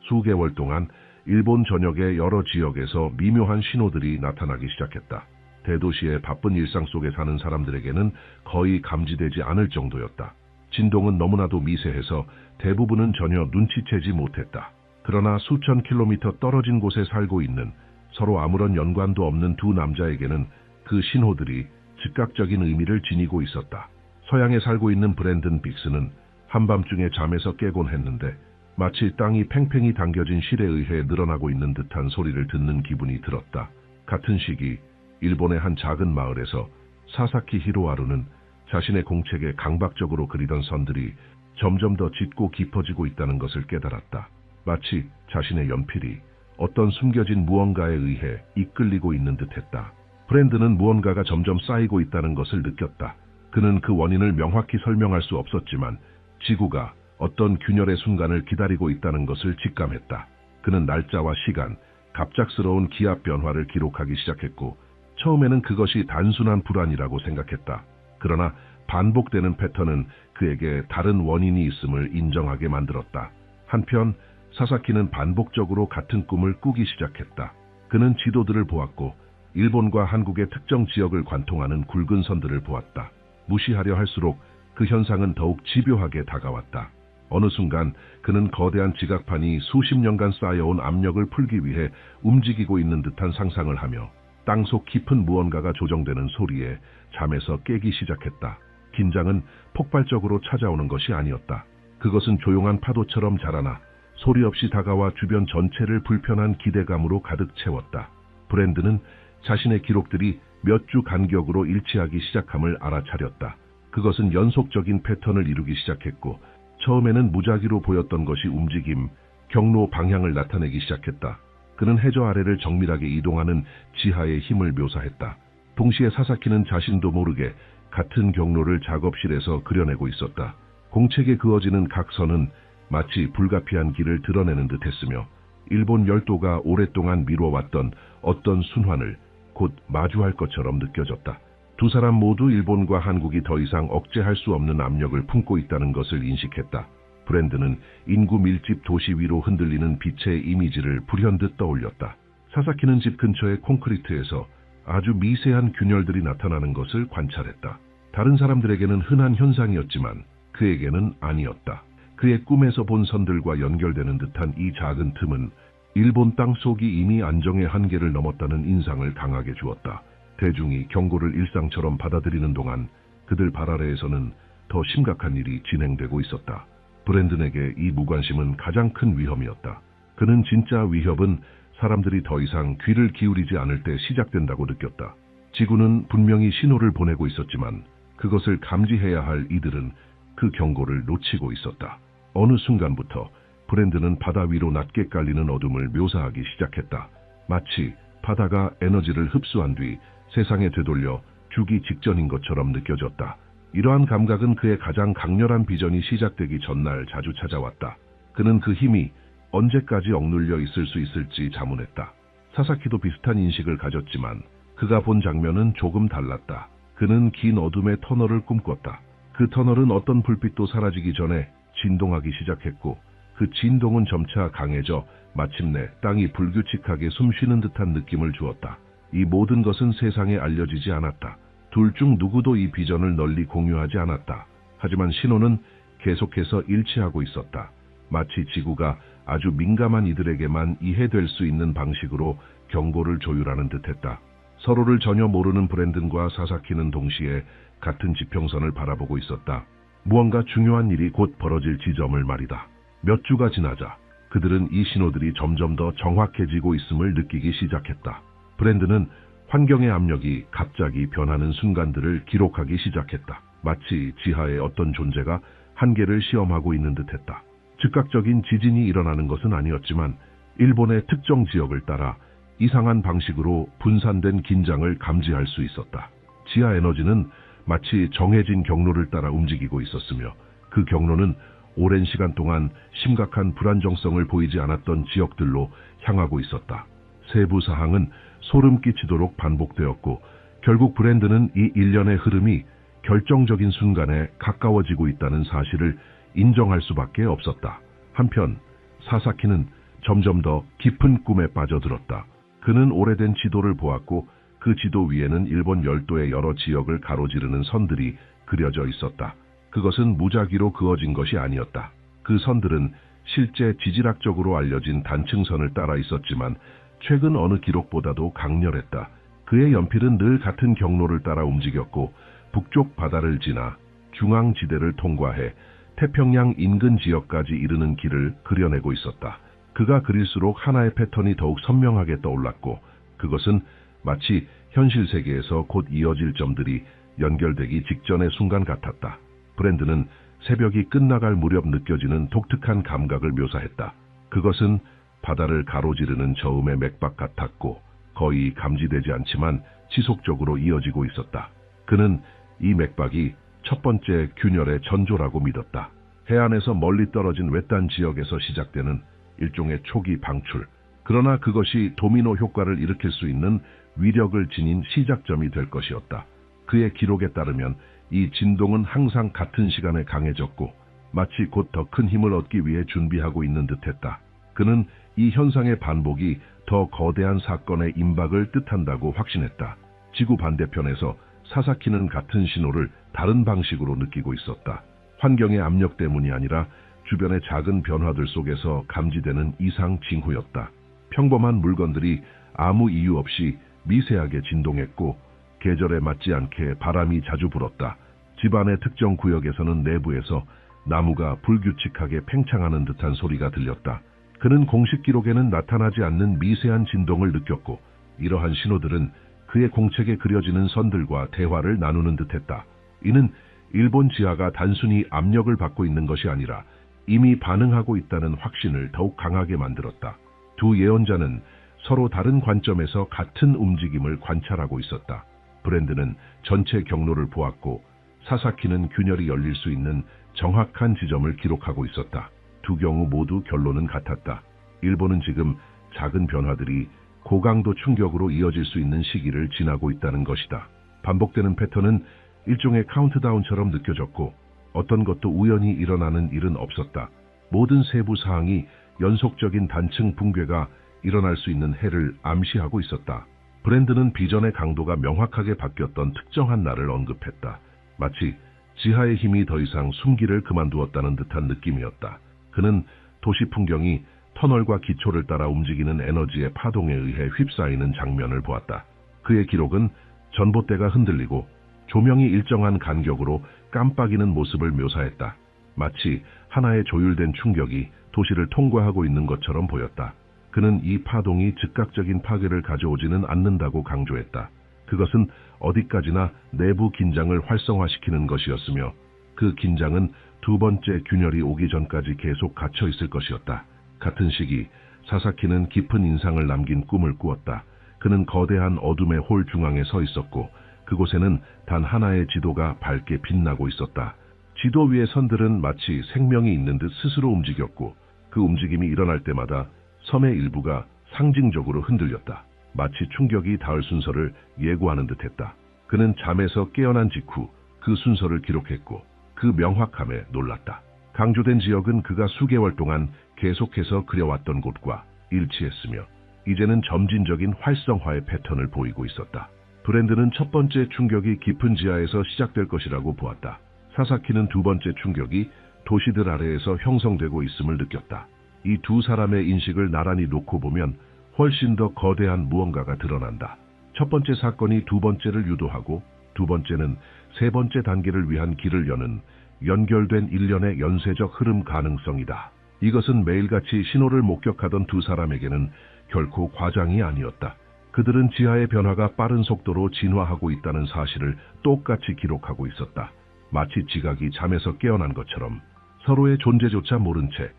수개월 동안 일본 전역의 여러 지역에서 미묘한 신호들이 나타나기 시작했다. 대도시의 바쁜 일상 속에 사는 사람들에게는 거의 감지되지 않을 정도였다. 진동은 너무나도 미세해서 대부분은 전혀 눈치채지 못했다. 그러나 수천 킬로미터 떨어진 곳에 살고 있는 서로 아무런 연관도 없는 두 남자에게는 그 신호들이 즉각적인 의미를 지니고 있었다. 서양에 살고 있는 브랜든 빅스는 한밤중에 잠에서 깨곤 했는데 마치 땅이 팽팽히 당겨진 실에 의해 늘어나고 있는 듯한 소리를 듣는 기분이 들었다. 같은 시기 일본의 한 작은 마을에서 사사키 히로하루는 자신의 공책에 강박적으로 그리던 선들이 점점 더 짙고 깊어지고 있다는 것을 깨달았다. 마치 자신의 연필이 어떤 숨겨진 무언가에 의해 이끌리고 있는 듯했다. 브랜드는 무언가가 점점 쌓이고 있다는 것을 느꼈다. 그는 그 원인을 명확히 설명할 수 없었지만 지구가 어떤 균열의 순간을 기다리고 있다는 것을 직감했다. 그는 날짜와 시간, 갑작스러운 기압 변화를 기록하기 시작했고 처음에는 그것이 단순한 불안이라고 생각했다. 그러나 반복되는 패턴은 그에게 다른 원인이 있음을 인정하게 만들었다. 한편 사사키는 반복적으로 같은 꿈을 꾸기 시작했다. 그는 지도들을 보았고 일본과 한국의 특정 지역을 관통하는 굵은 선들을 보았다. 무시하려 할수록 그 현상은 더욱 집요하게 다가왔다. 어느 순간 그는 거대한 지각판이 수십 년간 쌓여온 압력을 풀기 위해 움직이고 있는 듯한 상상을 하며 땅속 깊은 무언가가 조정되는 소리에 잠에서 깨기 시작했다. 긴장은 폭발적으로 찾아오는 것이 아니었다. 그것은 조용한 파도처럼 자라나 소리 없이 다가와 주변 전체를 불편한 기대감으로 가득 채웠다. 브랜드는 자신의 기록들이 몇 주 간격으로 일치하기 시작함을 알아차렸다. 그것은 연속적인 패턴을 이루기 시작했고 처음에는 무작위로 보였던 것이 움직임, 경로 방향을 나타내기 시작했다. 그는 해저 아래를 정밀하게 이동하는 지하의 힘을 묘사했다. 동시에 사사키는 자신도 모르게 같은 경로를 작업실에서 그려내고 있었다. 공책에 그어지는 각 선은 마치 불가피한 길을 드러내는 듯했으며 일본 열도가 오랫동안 미뤄왔던 어떤 순환을 곧 마주할 것처럼 느껴졌다. 두 사람 모두 일본과 한국이 더 이상 억제할 수 없는 압력을 품고 있다는 것을 인식했다. 브랜드는 인구 밀집 도시 위로 흔들리는 빛의 이미지를 불현듯 떠올렸다. 사사키는 집 근처의 콘크리트에서 아주 미세한 균열들이 나타나는 것을 관찰했다. 다른 사람들에게는 흔한 현상이었지만 그에게는 아니었다. 그의 꿈에서 본 선들과 연결되는 듯한 이 작은 틈은 일본 땅속이 이미 안정의 한계를 넘었다는 인상을 강하게 주었다. 대중이 경고를 일상처럼 받아들이는 동안 그들 발 아래에서는 더 심각한 일이 진행되고 있었다. 브랜든에게 이 무관심은 가장 큰 위험이었다. 그는 진짜 위협은 사람들이 더 이상 귀를 기울이지 않을 때 시작된다고 느꼈다. 지구는 분명히 신호를 보내고 있었지만 그것을 감지해야 할 이들은 그 경고를 놓치고 있었다. 어느 순간부터 브랜드는 바다 위로 낮게 깔리는 어둠을 묘사하기 시작했다. 마치 바다가 에너지를 흡수한 뒤 세상에 되돌려 죽기 직전인 것처럼 느껴졌다. 이러한 감각은 그의 가장 강렬한 비전이 시작되기 전날 자주 찾아왔다. 그는 그 힘이 언제까지 억눌려 있을 수 있을지 자문했다. 사사키도 비슷한 인식을 가졌지만 그가 본 장면은 조금 달랐다. 그는 긴 어둠의 터널을 꿈꿨다. 그 터널은 어떤 불빛도 사라지기 전에 진동하기 시작했고 그 진동은 점차 강해져 마침내 땅이 불규칙하게 숨쉬는 듯한 느낌을 주었다. 이 모든 것은 세상에 알려지지 않았다. 둘 중 누구도 이 비전을 널리 공유하지 않았다. 하지만 신호는 계속해서 일치하고 있었다. 마치 지구가 아주 민감한 이들에게만 이해될 수 있는 방식으로 경고를 조율하는 듯했다. 서로를 전혀 모르는 브랜든과 사사키는 동시에 같은 지평선을 바라보고 있었다. 무언가 중요한 일이 곧 벌어질 지점을 말이다. 몇 주가 지나자 그들은 이 신호들이 점점 더 정확해지고 있음을 느끼기 시작했다. 브랜드는 환경의 압력이 갑자기 변하는 순간들을 기록하기 시작했다. 마치 지하의 어떤 존재가 한계를 시험하고 있는 듯했다. 즉각적인 지진이 일어나는 것은 아니었지만 일본의 특정 지역을 따라 이상한 방식으로 분산된 긴장을 감지할 수 있었다. 지하 에너지는 마치 정해진 경로를 따라 움직이고 있었으며 그 경로는 오랜 시간 동안 심각한 불안정성을 보이지 않았던 지역들로 향하고 있었다. 세부 사항은 소름 끼치도록 반복되었고 결국 브랜드는 이 일련의 흐름이 결정적인 순간에 가까워지고 있다는 사실을 인정할 수밖에 없었다. 한편 사사키는 점점 더 깊은 꿈에 빠져들었다. 그는 오래된 지도를 보았고 그 지도 위에는 일본 열도의 여러 지역을 가로지르는 선들이 그려져 있었다. 그것은 무작위로 그어진 것이 아니었다. 그 선들은 실제 지질학적으로 알려진 단층선을 따라 있었지만 최근 어느 기록보다도 강렬했다. 그의 연필은 늘 같은 경로를 따라 움직였고 북쪽 바다를 지나 중앙지대를 통과해 태평양 인근 지역까지 이르는 길을 그려내고 있었다. 그가 그릴수록 하나의 패턴이 더욱 선명하게 떠올랐고 그것은 마치 현실 세계에서 곧 이어질 점들이 연결되기 직전의 순간 같았다. 브랜드는 새벽이 끝나갈 무렵 느껴지는 독특한 감각을 묘사했다. 그것은 바다를 가로지르는 저음의 맥박 같았고 거의 감지되지 않지만 지속적으로 이어지고 있었다. 그는 이 맥박이 첫 번째 균열의 전조라고 믿었다. 해안에서 멀리 떨어진 외딴 지역에서 시작되는 일종의 초기 방출. 그러나 그것이 도미노 효과를 일으킬 수 있는 위력을 지닌 시작점이 될 것이었다. 그의 기록에 따르면 이 진동은 항상 같은 시간에 강해졌고 마치 곧 더 큰 힘을 얻기 위해 준비하고 있는 듯했다. 그는 이 현상의 반복이 더 거대한 사건의 임박을 뜻한다고 확신했다. 지구 반대편에서 사사키는 같은 신호를 다른 방식으로 느끼고 있었다. 환경의 압력 때문이 아니라 주변의 작은 변화들 속에서 감지되는 이상 징후였다. 평범한 물건들이 아무 이유 없이 미세하게 진동했고 계절에 맞지 않게 바람이 자주 불었다. 집안의 특정 구역에서는 내부에서 나무가 불규칙하게 팽창하는 듯한 소리가 들렸다. 그는 공식 기록에는 나타나지 않는 미세한 진동을 느꼈고 이러한 신호들은 그의 공책에 그려지는 선들과 대화를 나누는 듯했다. 이는 일본 지하가 단순히 압력을 받고 있는 것이 아니라 이미 반응하고 있다는 확신을 더욱 강하게 만들었다. 두 예언자는 서로 다른 관점에서 같은 움직임을 관찰하고 있었다. 브랜드는 전체 경로를 보았고 사사키는 균열이 열릴 수 있는 정확한 지점을 기록하고 있었다. 두 경우 모두 결론은 같았다. 일본은 지금 작은 변화들이 고강도 충격으로 이어질 수 있는 시기를 지나고 있다는 것이다. 반복되는 패턴은 일종의 카운트다운처럼 느껴졌고 어떤 것도 우연히 일어나는 일은 없었다. 모든 세부 사항이 연속적인 단층 붕괴가 일어날 수 있는 해를 암시하고 있었다. 브랜드는 비전의 강도가 명확하게 바뀌었던 특정한 날을 언급했다. 마치 지하의 힘이 더 이상 숨기를 그만두었다는 듯한 느낌이었다. 그는 도시 풍경이 터널과 기초를 따라 움직이는 에너지의 파동에 의해 휩싸이는 장면을 보았다. 그의 기록은 전봇대가 흔들리고 조명이 일정한 간격으로 깜빡이는 모습을 묘사했다. 마치 하나의 조율된 충격이 도시를 통과하고 있는 것처럼 보였다. 그는 이 파동이 즉각적인 파괴를 가져오지는 않는다고 강조했다. 그것은 어디까지나 내부 긴장을 활성화시키는 것이었으며 그 긴장은 두 번째 균열이 오기 전까지 계속 갇혀 있을 것이었다. 같은 시기 사사키는 깊은 인상을 남긴 꿈을 꾸었다. 그는 거대한 어둠의 홀 중앙에 서 있었고 그곳에는 단 하나의 지도가 밝게 빛나고 있었다. 지도 위의 선들은 마치 생명이 있는 듯 스스로 움직였고 그 움직임이 일어날 때마다 섬의 일부가 상징적으로 흔들렸다. 마치 충격이 닿을 순서를 예고하는 듯했다. 그는 잠에서 깨어난 직후 그 순서를 기록했고 그 명확함에 놀랐다. 강조된 지역은 그가 수개월 동안 계속해서 그려왔던 곳과 일치했으며 이제는 점진적인 활성화의 패턴을 보이고 있었다. 브랜드는 첫 번째 충격이 깊은 지하에서 시작될 것이라고 보았다. 사사키는 두 번째 충격이 도시들 아래에서 형성되고 있음을 느꼈다. 이 두 사람의 인식을 나란히 놓고 보면 훨씬 더 거대한 무언가가 드러난다. 첫 번째 사건이 두 번째를 유도하고 두 번째는 세 번째 단계를 위한 길을 여는 연결된 일련의 연쇄적 흐름 가능성이다. 이것은 매일같이 신호를 목격하던 두 사람에게는 결코 과장이 아니었다. 그들은 지하의 변화가 빠른 속도로 진화하고 있다는 사실을 똑같이 기록하고 있었다. 마치 지각이 잠에서 깨어난 것처럼 서로의 존재조차 모른 채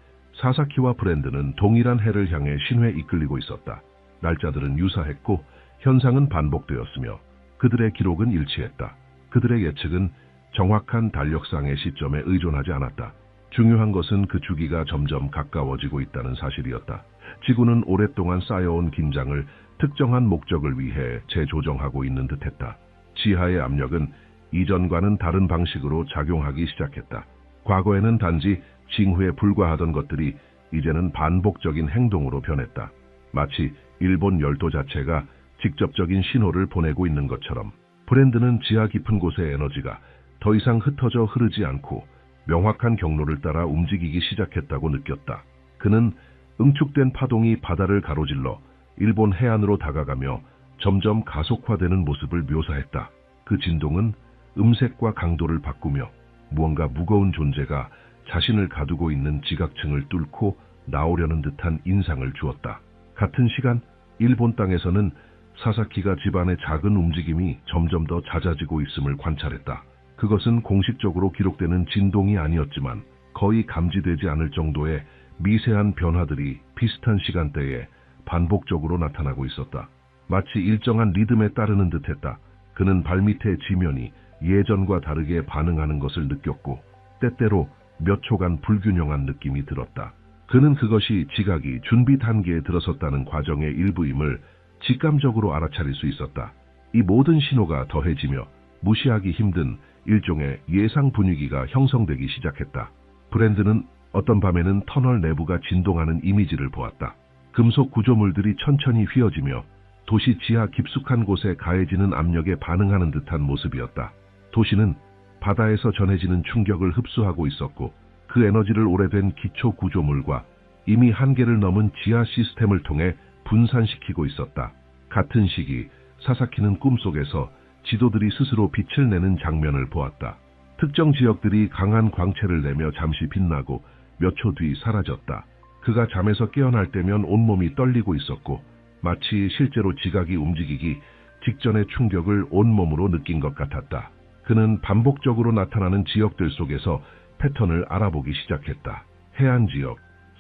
사사키와 브랜드는 동일한 해를 향해 신회에 이끌리고 있었다. 날짜들은 유사했고 현상은 반복되었으며 그들의 기록은 일치했다. 그들의 예측은 정확한 달력상의 시점에 의존하지 않았다. 중요한 것은 그 주기가 점점 가까워지고 있다는 사실이었다. 지구는 오랫동안 쌓여온 긴장을 특정한 목적을 위해 재조정하고 있는 듯했다. 지하의 압력은 이전과는 다른 방식으로 작용하기 시작했다. 과거에는 단지 징후에 불과하던 것들이 이제는 반복적인 행동으로 변했다. 마치 일본 열도 자체가 직접적인 신호를 보내고 있는 것처럼 브랜드는 지하 깊은 곳의 에너지가 더 이상 흩어져 흐르지 않고 명확한 경로를 따라 움직이기 시작했다고 느꼈다. 그는 응축된 파동이 바다를 가로질러 일본 해안으로 다가가며 점점 가속화되는 모습을 묘사했다. 그 진동은 음색과 강도를 바꾸며 무언가 무거운 존재가 자신을 가두고 있는 지각층을 뚫고 나오려는 듯한 인상을 주었다. 같은 시간 일본 땅에서는 사사키가 집안의 작은 움직임이 점점 더 잦아지고 있음을 관찰했다. 그것은 공식적으로 기록되는 진동이 아니었지만 거의 감지되지 않을 정도의 미세한 변화들이 비슷한 시간대에 반복적으로 나타나고 있었다. 마치 일정한 리듬에 따르는 듯했다. 그는 발밑의 지면이 예전과 다르게 반응하는 것을 느꼈고 때때로 몇 초간 불균형한 느낌이 들었다. 그는 그것이 지각이 준비 단계에 들어섰다는 과정의 일부임을 직감적으로 알아차릴 수 있었다. 이 모든 신호가 더해지며 무시하기 힘든 일종의 예상 분위기가 형성되기 시작했다. 브랜드는 어떤 밤에는 터널 내부가 진동하는 이미지를 보았다. 금속 구조물들이 천천히 휘어지며 도시 지하 깊숙한 곳에 가해지는 압력에 반응하는 듯한 모습이었다. 도시는 바다에서 전해지는 충격을 흡수하고 있었고 그 에너지를 오래된 기초 구조물과 이미 한계를 넘은 지하 시스템을 통해 분산시키고 있었다. 같은 시기 사사키는 꿈속에서 지도들이 스스로 빛을 내는 장면을 보았다. 특정 지역들이 강한 광채를 내며 잠시 빛나고 몇 초 뒤 사라졌다. 그가 잠에서 깨어날 때면 온몸이 떨리고 있었고 마치 실제로 지각이 움직이기 직전의 충격을 온몸으로 느낀 것 같았다. 그는 반복적으로 나타나는 지역들 속에서 패턴을 알아보기 시작했다. 해안지역,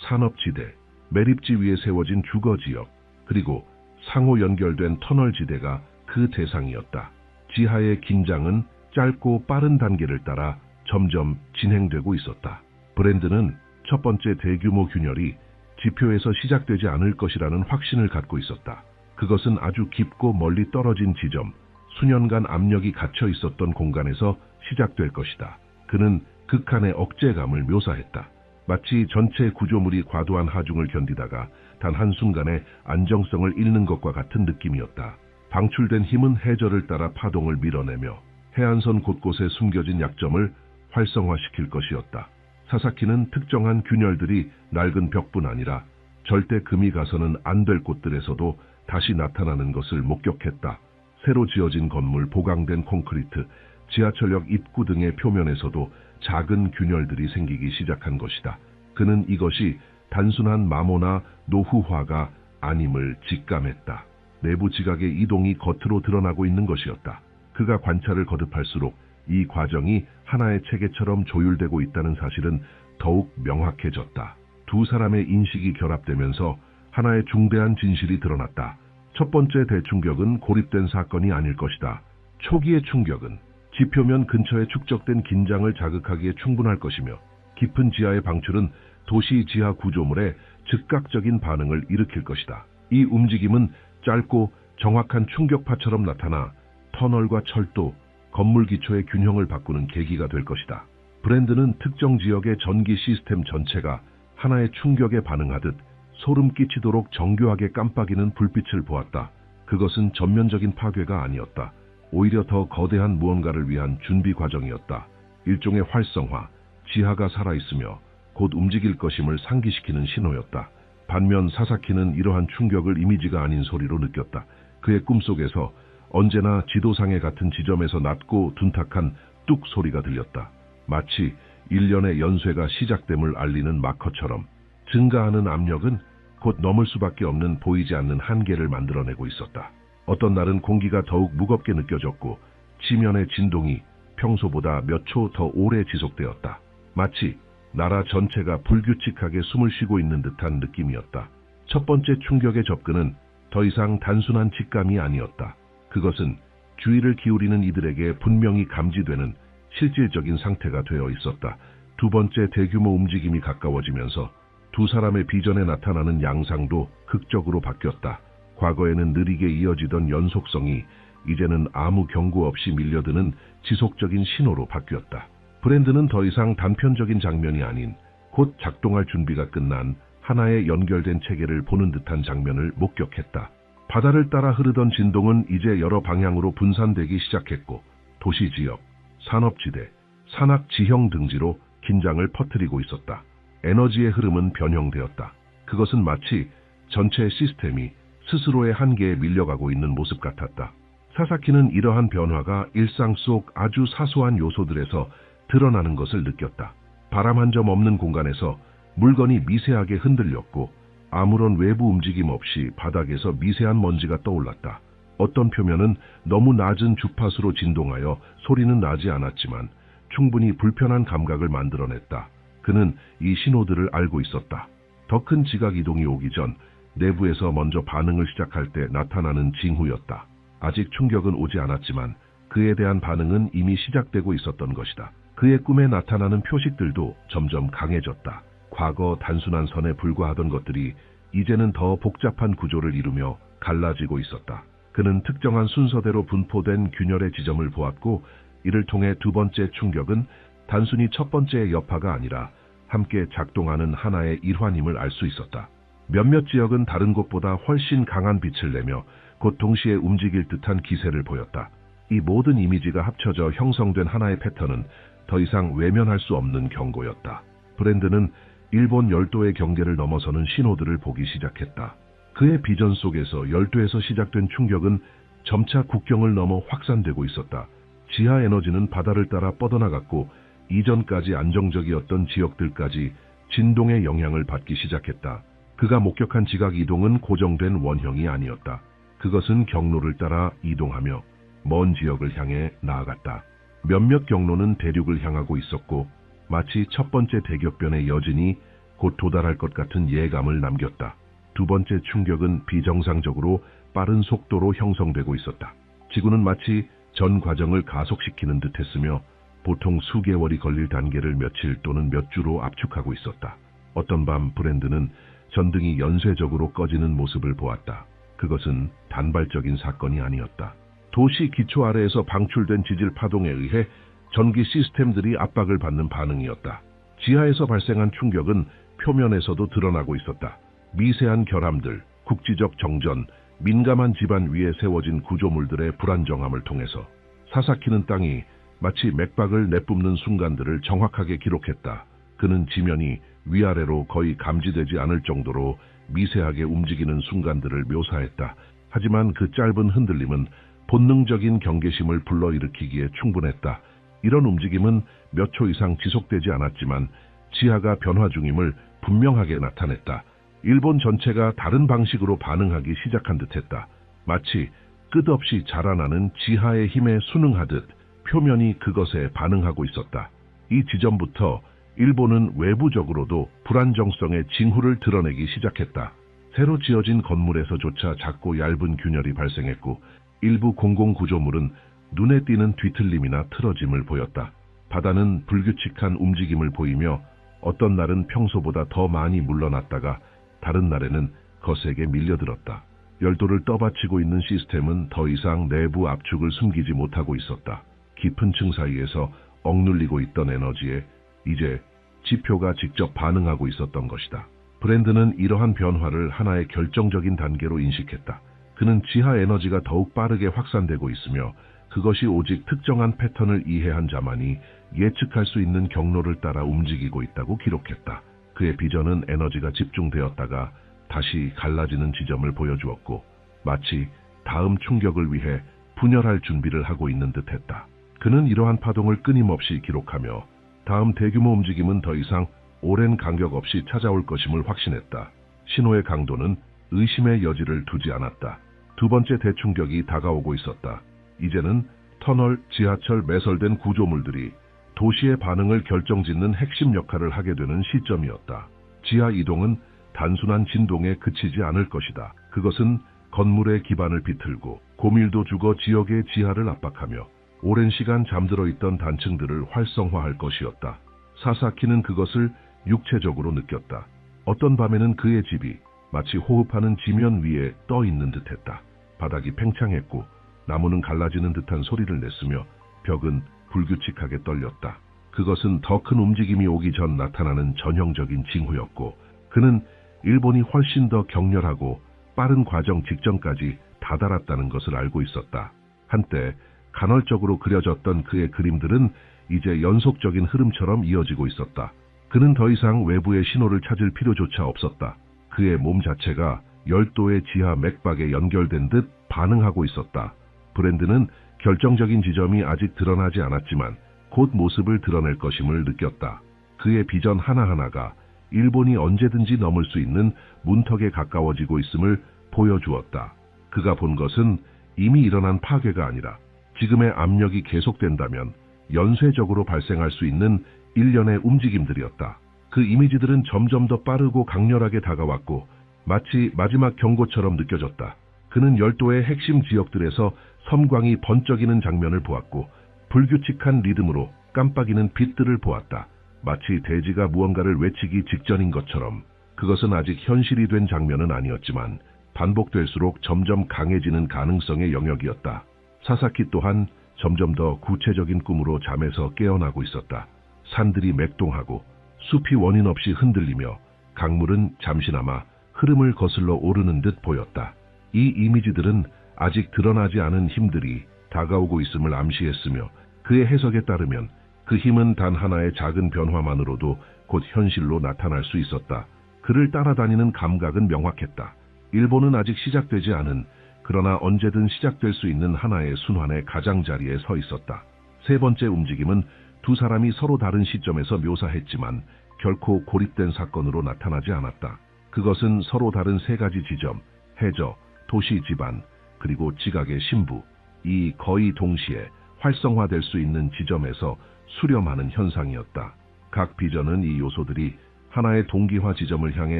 산업지대, 매립지 위에 세워진 주거지역, 그리고 상호 연결된 터널지대가 그 대상이었다. 지하의 긴장은 짧고 빠른 단계를 따라 점점 진행되고 있었다. 브랜드는 첫 번째 대규모 균열이 지표에서 시작되지 않을 것이라는 확신을 갖고 있었다. 그것은 아주 깊고 멀리 떨어진 지점, 수년간 압력이 갇혀 있었던 공간에서 시작될 것이다. 그는 극한의 억제감을 묘사했다. 마치 전체 구조물이 과도한 하중을 견디다가 단 한순간에 안정성을 잃는 것과 같은 느낌이었다. 방출된 힘은 해저를 따라 파동을 밀어내며 해안선 곳곳에 숨겨진 약점을 활성화시킬 것이었다. 사사키는 특정한 균열들이 낡은 벽뿐 아니라 절대 금이 가서는 안 될 곳들에서도 다시 나타나는 것을 목격했다. 새로 지어진 건물, 보강된 콘크리트, 지하철역 입구 등의 표면에서도 작은 균열들이 생기기 시작한 것이다. 그는 이것이 단순한 마모나 노후화가 아님을 직감했다. 내부 지각의 이동이 겉으로 드러나고 있는 것이었다. 그가 관찰을 거듭할수록 이 과정이 하나의 체계처럼 조율되고 있다는 사실은 더욱 명확해졌다. 두 사람의 인식이 결합되면서 하나의 중대한 진실이 드러났다. 첫 번째 대충격은 고립된 사건이 아닐 것이다. 초기의 충격은 지표면 근처에 축적된 긴장을 자극하기에 충분할 것이며 깊은 지하의 방출은 도시 지하 구조물에 즉각적인 반응을 일으킬 것이다. 이 움직임은 짧고 정확한 충격파처럼 나타나 터널과 철도, 건물 기초의 균형을 바꾸는 계기가 될 것이다. 브랜드는 특정 지역의 전기 시스템 전체가 하나의 충격에 반응하듯 소름 끼치도록 정교하게 깜빡이는 불빛을 보았다. 그것은 전면적인 파괴가 아니었다. 오히려 더 거대한 무언가를 위한 준비 과정이었다. 일종의 활성화, 지하가 살아있으며 곧 움직일 것임을 상기시키는 신호였다. 반면 사사키는 이러한 충격을 이미지가 아닌 소리로 느꼈다. 그의 꿈속에서 언제나 지도상의 같은 지점에서 낮고 둔탁한 뚝 소리가 들렸다. 마치 일련의 연쇄가 시작됨을 알리는 마커처럼 증가하는 압력은 곧 넘을 수밖에 없는 보이지 않는 한계를 만들어내고 있었다. 어떤 날은 공기가 더욱 무겁게 느껴졌고 지면의 진동이 평소보다 몇 초 더 오래 지속되었다. 마치 나라 전체가 불규칙하게 숨을 쉬고 있는 듯한 느낌이었다. 첫 번째 충격의 접근은 더 이상 단순한 직감이 아니었다. 그것은 주의를 기울이는 이들에게 분명히 감지되는 실질적인 상태가 되어 있었다. 두 번째 대규모 움직임이 가까워지면서 두 사람의 비전에 나타나는 양상도 극적으로 바뀌었다. 과거에는 느리게 이어지던 연속성이 이제는 아무 경고 없이 밀려드는 지속적인 신호로 바뀌었다. 브랜드는 더 이상 단편적인 장면이 아닌 곧 작동할 준비가 끝난 하나의 연결된 체계를 보는 듯한 장면을 목격했다. 바다를 따라 흐르던 진동은 이제 여러 방향으로 분산되기 시작했고 도시지역, 산업지대, 산악 지형 등지로 긴장을 퍼뜨리고 있었다. 에너지의 흐름은 변형되었다. 그것은 마치 전체 시스템이 스스로의 한계에 밀려가고 있는 모습 같았다. 사사키는 이러한 변화가 일상 속 아주 사소한 요소들에서 드러나는 것을 느꼈다. 바람 한 점 없는 공간에서 물건이 미세하게 흔들렸고 아무런 외부 움직임 없이 바닥에서 미세한 먼지가 떠올랐다. 어떤 표면은 너무 낮은 주파수로 진동하여 소리는 나지 않았지만 충분히 불편한 감각을 만들어냈다. 그는 이 신호들을 알고 있었다. 더 큰 지각 이동이 오기 전 내부에서 먼저 반응을 시작할 때 나타나는 징후였다. 아직 충격은 오지 않았지만 그에 대한 반응은 이미 시작되고 있었던 것이다. 그의 꿈에 나타나는 표식들도 점점 강해졌다. 과거 단순한 선에 불과하던 것들이 이제는 더 복잡한 구조를 이루며 갈라지고 있었다. 그는 특정한 순서대로 분포된 균열의 지점을 보았고 이를 통해 두 번째 충격은 단순히 첫 번째의 여파가 아니라 함께 작동하는 하나의 일환임을 알 수 있었다. 몇몇 지역은 다른 곳보다 훨씬 강한 빛을 내며 곧 동시에 움직일 듯한 기세를 보였다. 이 모든 이미지가 합쳐져 형성된 하나의 패턴은 더 이상 외면할 수 없는 경고였다. 브랜드는 일본 열도의 경계를 넘어서는 신호들을 보기 시작했다. 그의 비전 속에서 열도에서 시작된 충격은 점차 국경을 넘어 확산되고 있었다. 지하 에너지는 바다를 따라 뻗어나갔고 이전까지 안정적이었던 지역들까지 진동의 영향을 받기 시작했다. 그가 목격한 지각 이동은 고정된 원형이 아니었다. 그것은 경로를 따라 이동하며 먼 지역을 향해 나아갔다. 몇몇 경로는 대륙을 향하고 있었고 마치 첫 번째 대격변의 여진이 곧 도달할 것 같은 예감을 남겼다. 두 번째 충격은 비정상적으로 빠른 속도로 형성되고 있었다. 지구는 마치 전 과정을 가속시키는 듯했으며 보통 수개월이 걸릴 단계를 며칠 또는 몇 주로 압축하고 있었다. 어떤 밤 브랜드는 전등이 연쇄적으로 꺼지는 모습을 보았다. 그것은 단발적인 사건이 아니었다. 도시 기초 아래에서 방출된 지질 파동에 의해 전기 시스템들이 압박을 받는 반응이었다. 지하에서 발생한 충격은 표면에서도 드러나고 있었다. 미세한 결함들, 국지적 정전, 민감한 지반 위에 세워진 구조물들의 불안정함을 통해서 사사키는 땅이 마치 맥박을 내뿜는 순간들을 정확하게 기록했다. 그는 지면이 위아래로 거의 감지되지 않을 정도로 미세하게 움직이는 순간들을 묘사했다. 하지만 그 짧은 흔들림은 본능적인 경계심을 불러일으키기에 충분했다. 이런 움직임은 몇 초 이상 지속되지 않았지만 지하가 변화 중임을 분명하게 나타냈다. 일본 전체가 다른 방식으로 반응하기 시작한 듯했다. 마치 끝없이 자라나는 지하의 힘에 순응하듯 표면이 그것에 반응하고 있었다. 이 지점부터 일본은 외부적으로도 불안정성의 징후를 드러내기 시작했다. 새로 지어진 건물에서조차 작고 얇은 균열이 발생했고 일부 공공구조물은 눈에 띄는 뒤틀림이나 틀어짐을 보였다. 바다는 불규칙한 움직임을 보이며 어떤 날은 평소보다 더 많이 물러났다가 다른 날에는 거세게 밀려들었다. 열도를 떠받치고 있는 시스템은 더 이상 내부 압축을 숨기지 못하고 있었다. 깊은 층 사이에서 억눌리고 있던 에너지에 이제 지표가 직접 반응하고 있었던 것이다. 브랜드는 이러한 변화를 하나의 결정적인 단계로 인식했다. 그는 지하 에너지가 더욱 빠르게 확산되고 있으며 그것이 오직 특정한 패턴을 이해한 자만이 예측할 수 있는 경로를 따라 움직이고 있다고 기록했다. 그의 비전은 에너지가 집중되었다가 다시 갈라지는 지점을 보여주었고 마치 다음 충격을 위해 분열할 준비를 하고 있는 듯했다. 그는 이러한 파동을 끊임없이 기록하며 다음 대규모 움직임은 더 이상 오랜 간격 없이 찾아올 것임을 확신했다. 신호의 강도는 의심의 여지를 두지 않았다. 두 번째 대충격이 다가오고 있었다. 이제는 터널, 지하철, 매설된 구조물들이 도시의 반응을 결정짓는 핵심 역할을 하게 되는 시점이었다. 지하 이동은 단순한 진동에 그치지 않을 것이다. 그것은 건물의 기반을 비틀고 고밀도 주거 지역의 지하를 압박하며 오랜 시간 잠들어 있던 단층들을 활성화할 것이었다. 사사키는 그것을 육체적으로 느꼈다. 어떤 밤에는 그의 집이 마치 호흡하는 지면 위에 떠 있는 듯했다. 바닥이 팽창했고 나무는 갈라지는 듯한 소리를 냈으며 벽은 불규칙하게 떨렸다. 그것은 더 큰 움직임이 오기 전 나타나는 전형적인 징후였고 그는 일본이 훨씬 더 격렬하고 빠른 과정 직전까지 다다랐다는 것을 알고 있었다. 한때 간헐적으로 그려졌던 그의 그림들은 이제 연속적인 흐름처럼 이어지고 있었다. 그는 더 이상 외부의 신호를 찾을 필요조차 없었다. 그의 몸 자체가 열도의 지하 맥박에 연결된 듯 반응하고 있었다. 브랜드는 결정적인 지점이 아직 드러나지 않았지만 곧 모습을 드러낼 것임을 느꼈다. 그의 비전 하나하나가 일본이 언제든지 넘을 수 있는 문턱에 가까워지고 있음을 보여주었다. 그가 본 것은 이미 일어난 파괴가 아니라 지금의 압력이 계속된다면 연쇄적으로 발생할 수 있는 일련의 움직임들이었다. 그 이미지들은 점점 더 빠르고 강렬하게 다가왔고 마치 마지막 경고처럼 느껴졌다. 그는 열도의 핵심 지역들에서 섬광이 번쩍이는 장면을 보았고 불규칙한 리듬으로 깜빡이는 빛들을 보았다. 마치 대지가 무언가를 외치기 직전인 것처럼. 그것은 아직 현실이 된 장면은 아니었지만 반복될수록 점점 강해지는 가능성의 영역이었다. 사사키 또한 점점 더 구체적인 꿈으로 잠에서 깨어나고 있었다. 산들이 맥동하고 숲이 원인 없이 흔들리며 강물은 잠시나마 흐름을 거슬러 오르는 듯 보였다. 이 이미지들은 아직 드러나지 않은 힘들이 다가오고 있음을 암시했으며 그의 해석에 따르면 그 힘은 단 하나의 작은 변화만으로도 곧 현실로 나타날 수 있었다. 그를 따라다니는 감각은 명확했다. 일본은 아직 시작되지 않은 그러나 언제든 시작될 수 있는 하나의 순환의 가장자리에 서 있었다. 세 번째 움직임은 두 사람이 서로 다른 시점에서 묘사했지만 결코 고립된 사건으로 나타나지 않았다. 그것은 서로 다른 세 가지 지점, 해저, 도시 지반, 그리고 지각의 신부, 이 거의 동시에 활성화될 수 있는 지점에서 수렴하는 현상이었다. 각 비전은 이 요소들이 하나의 동기화 지점을 향해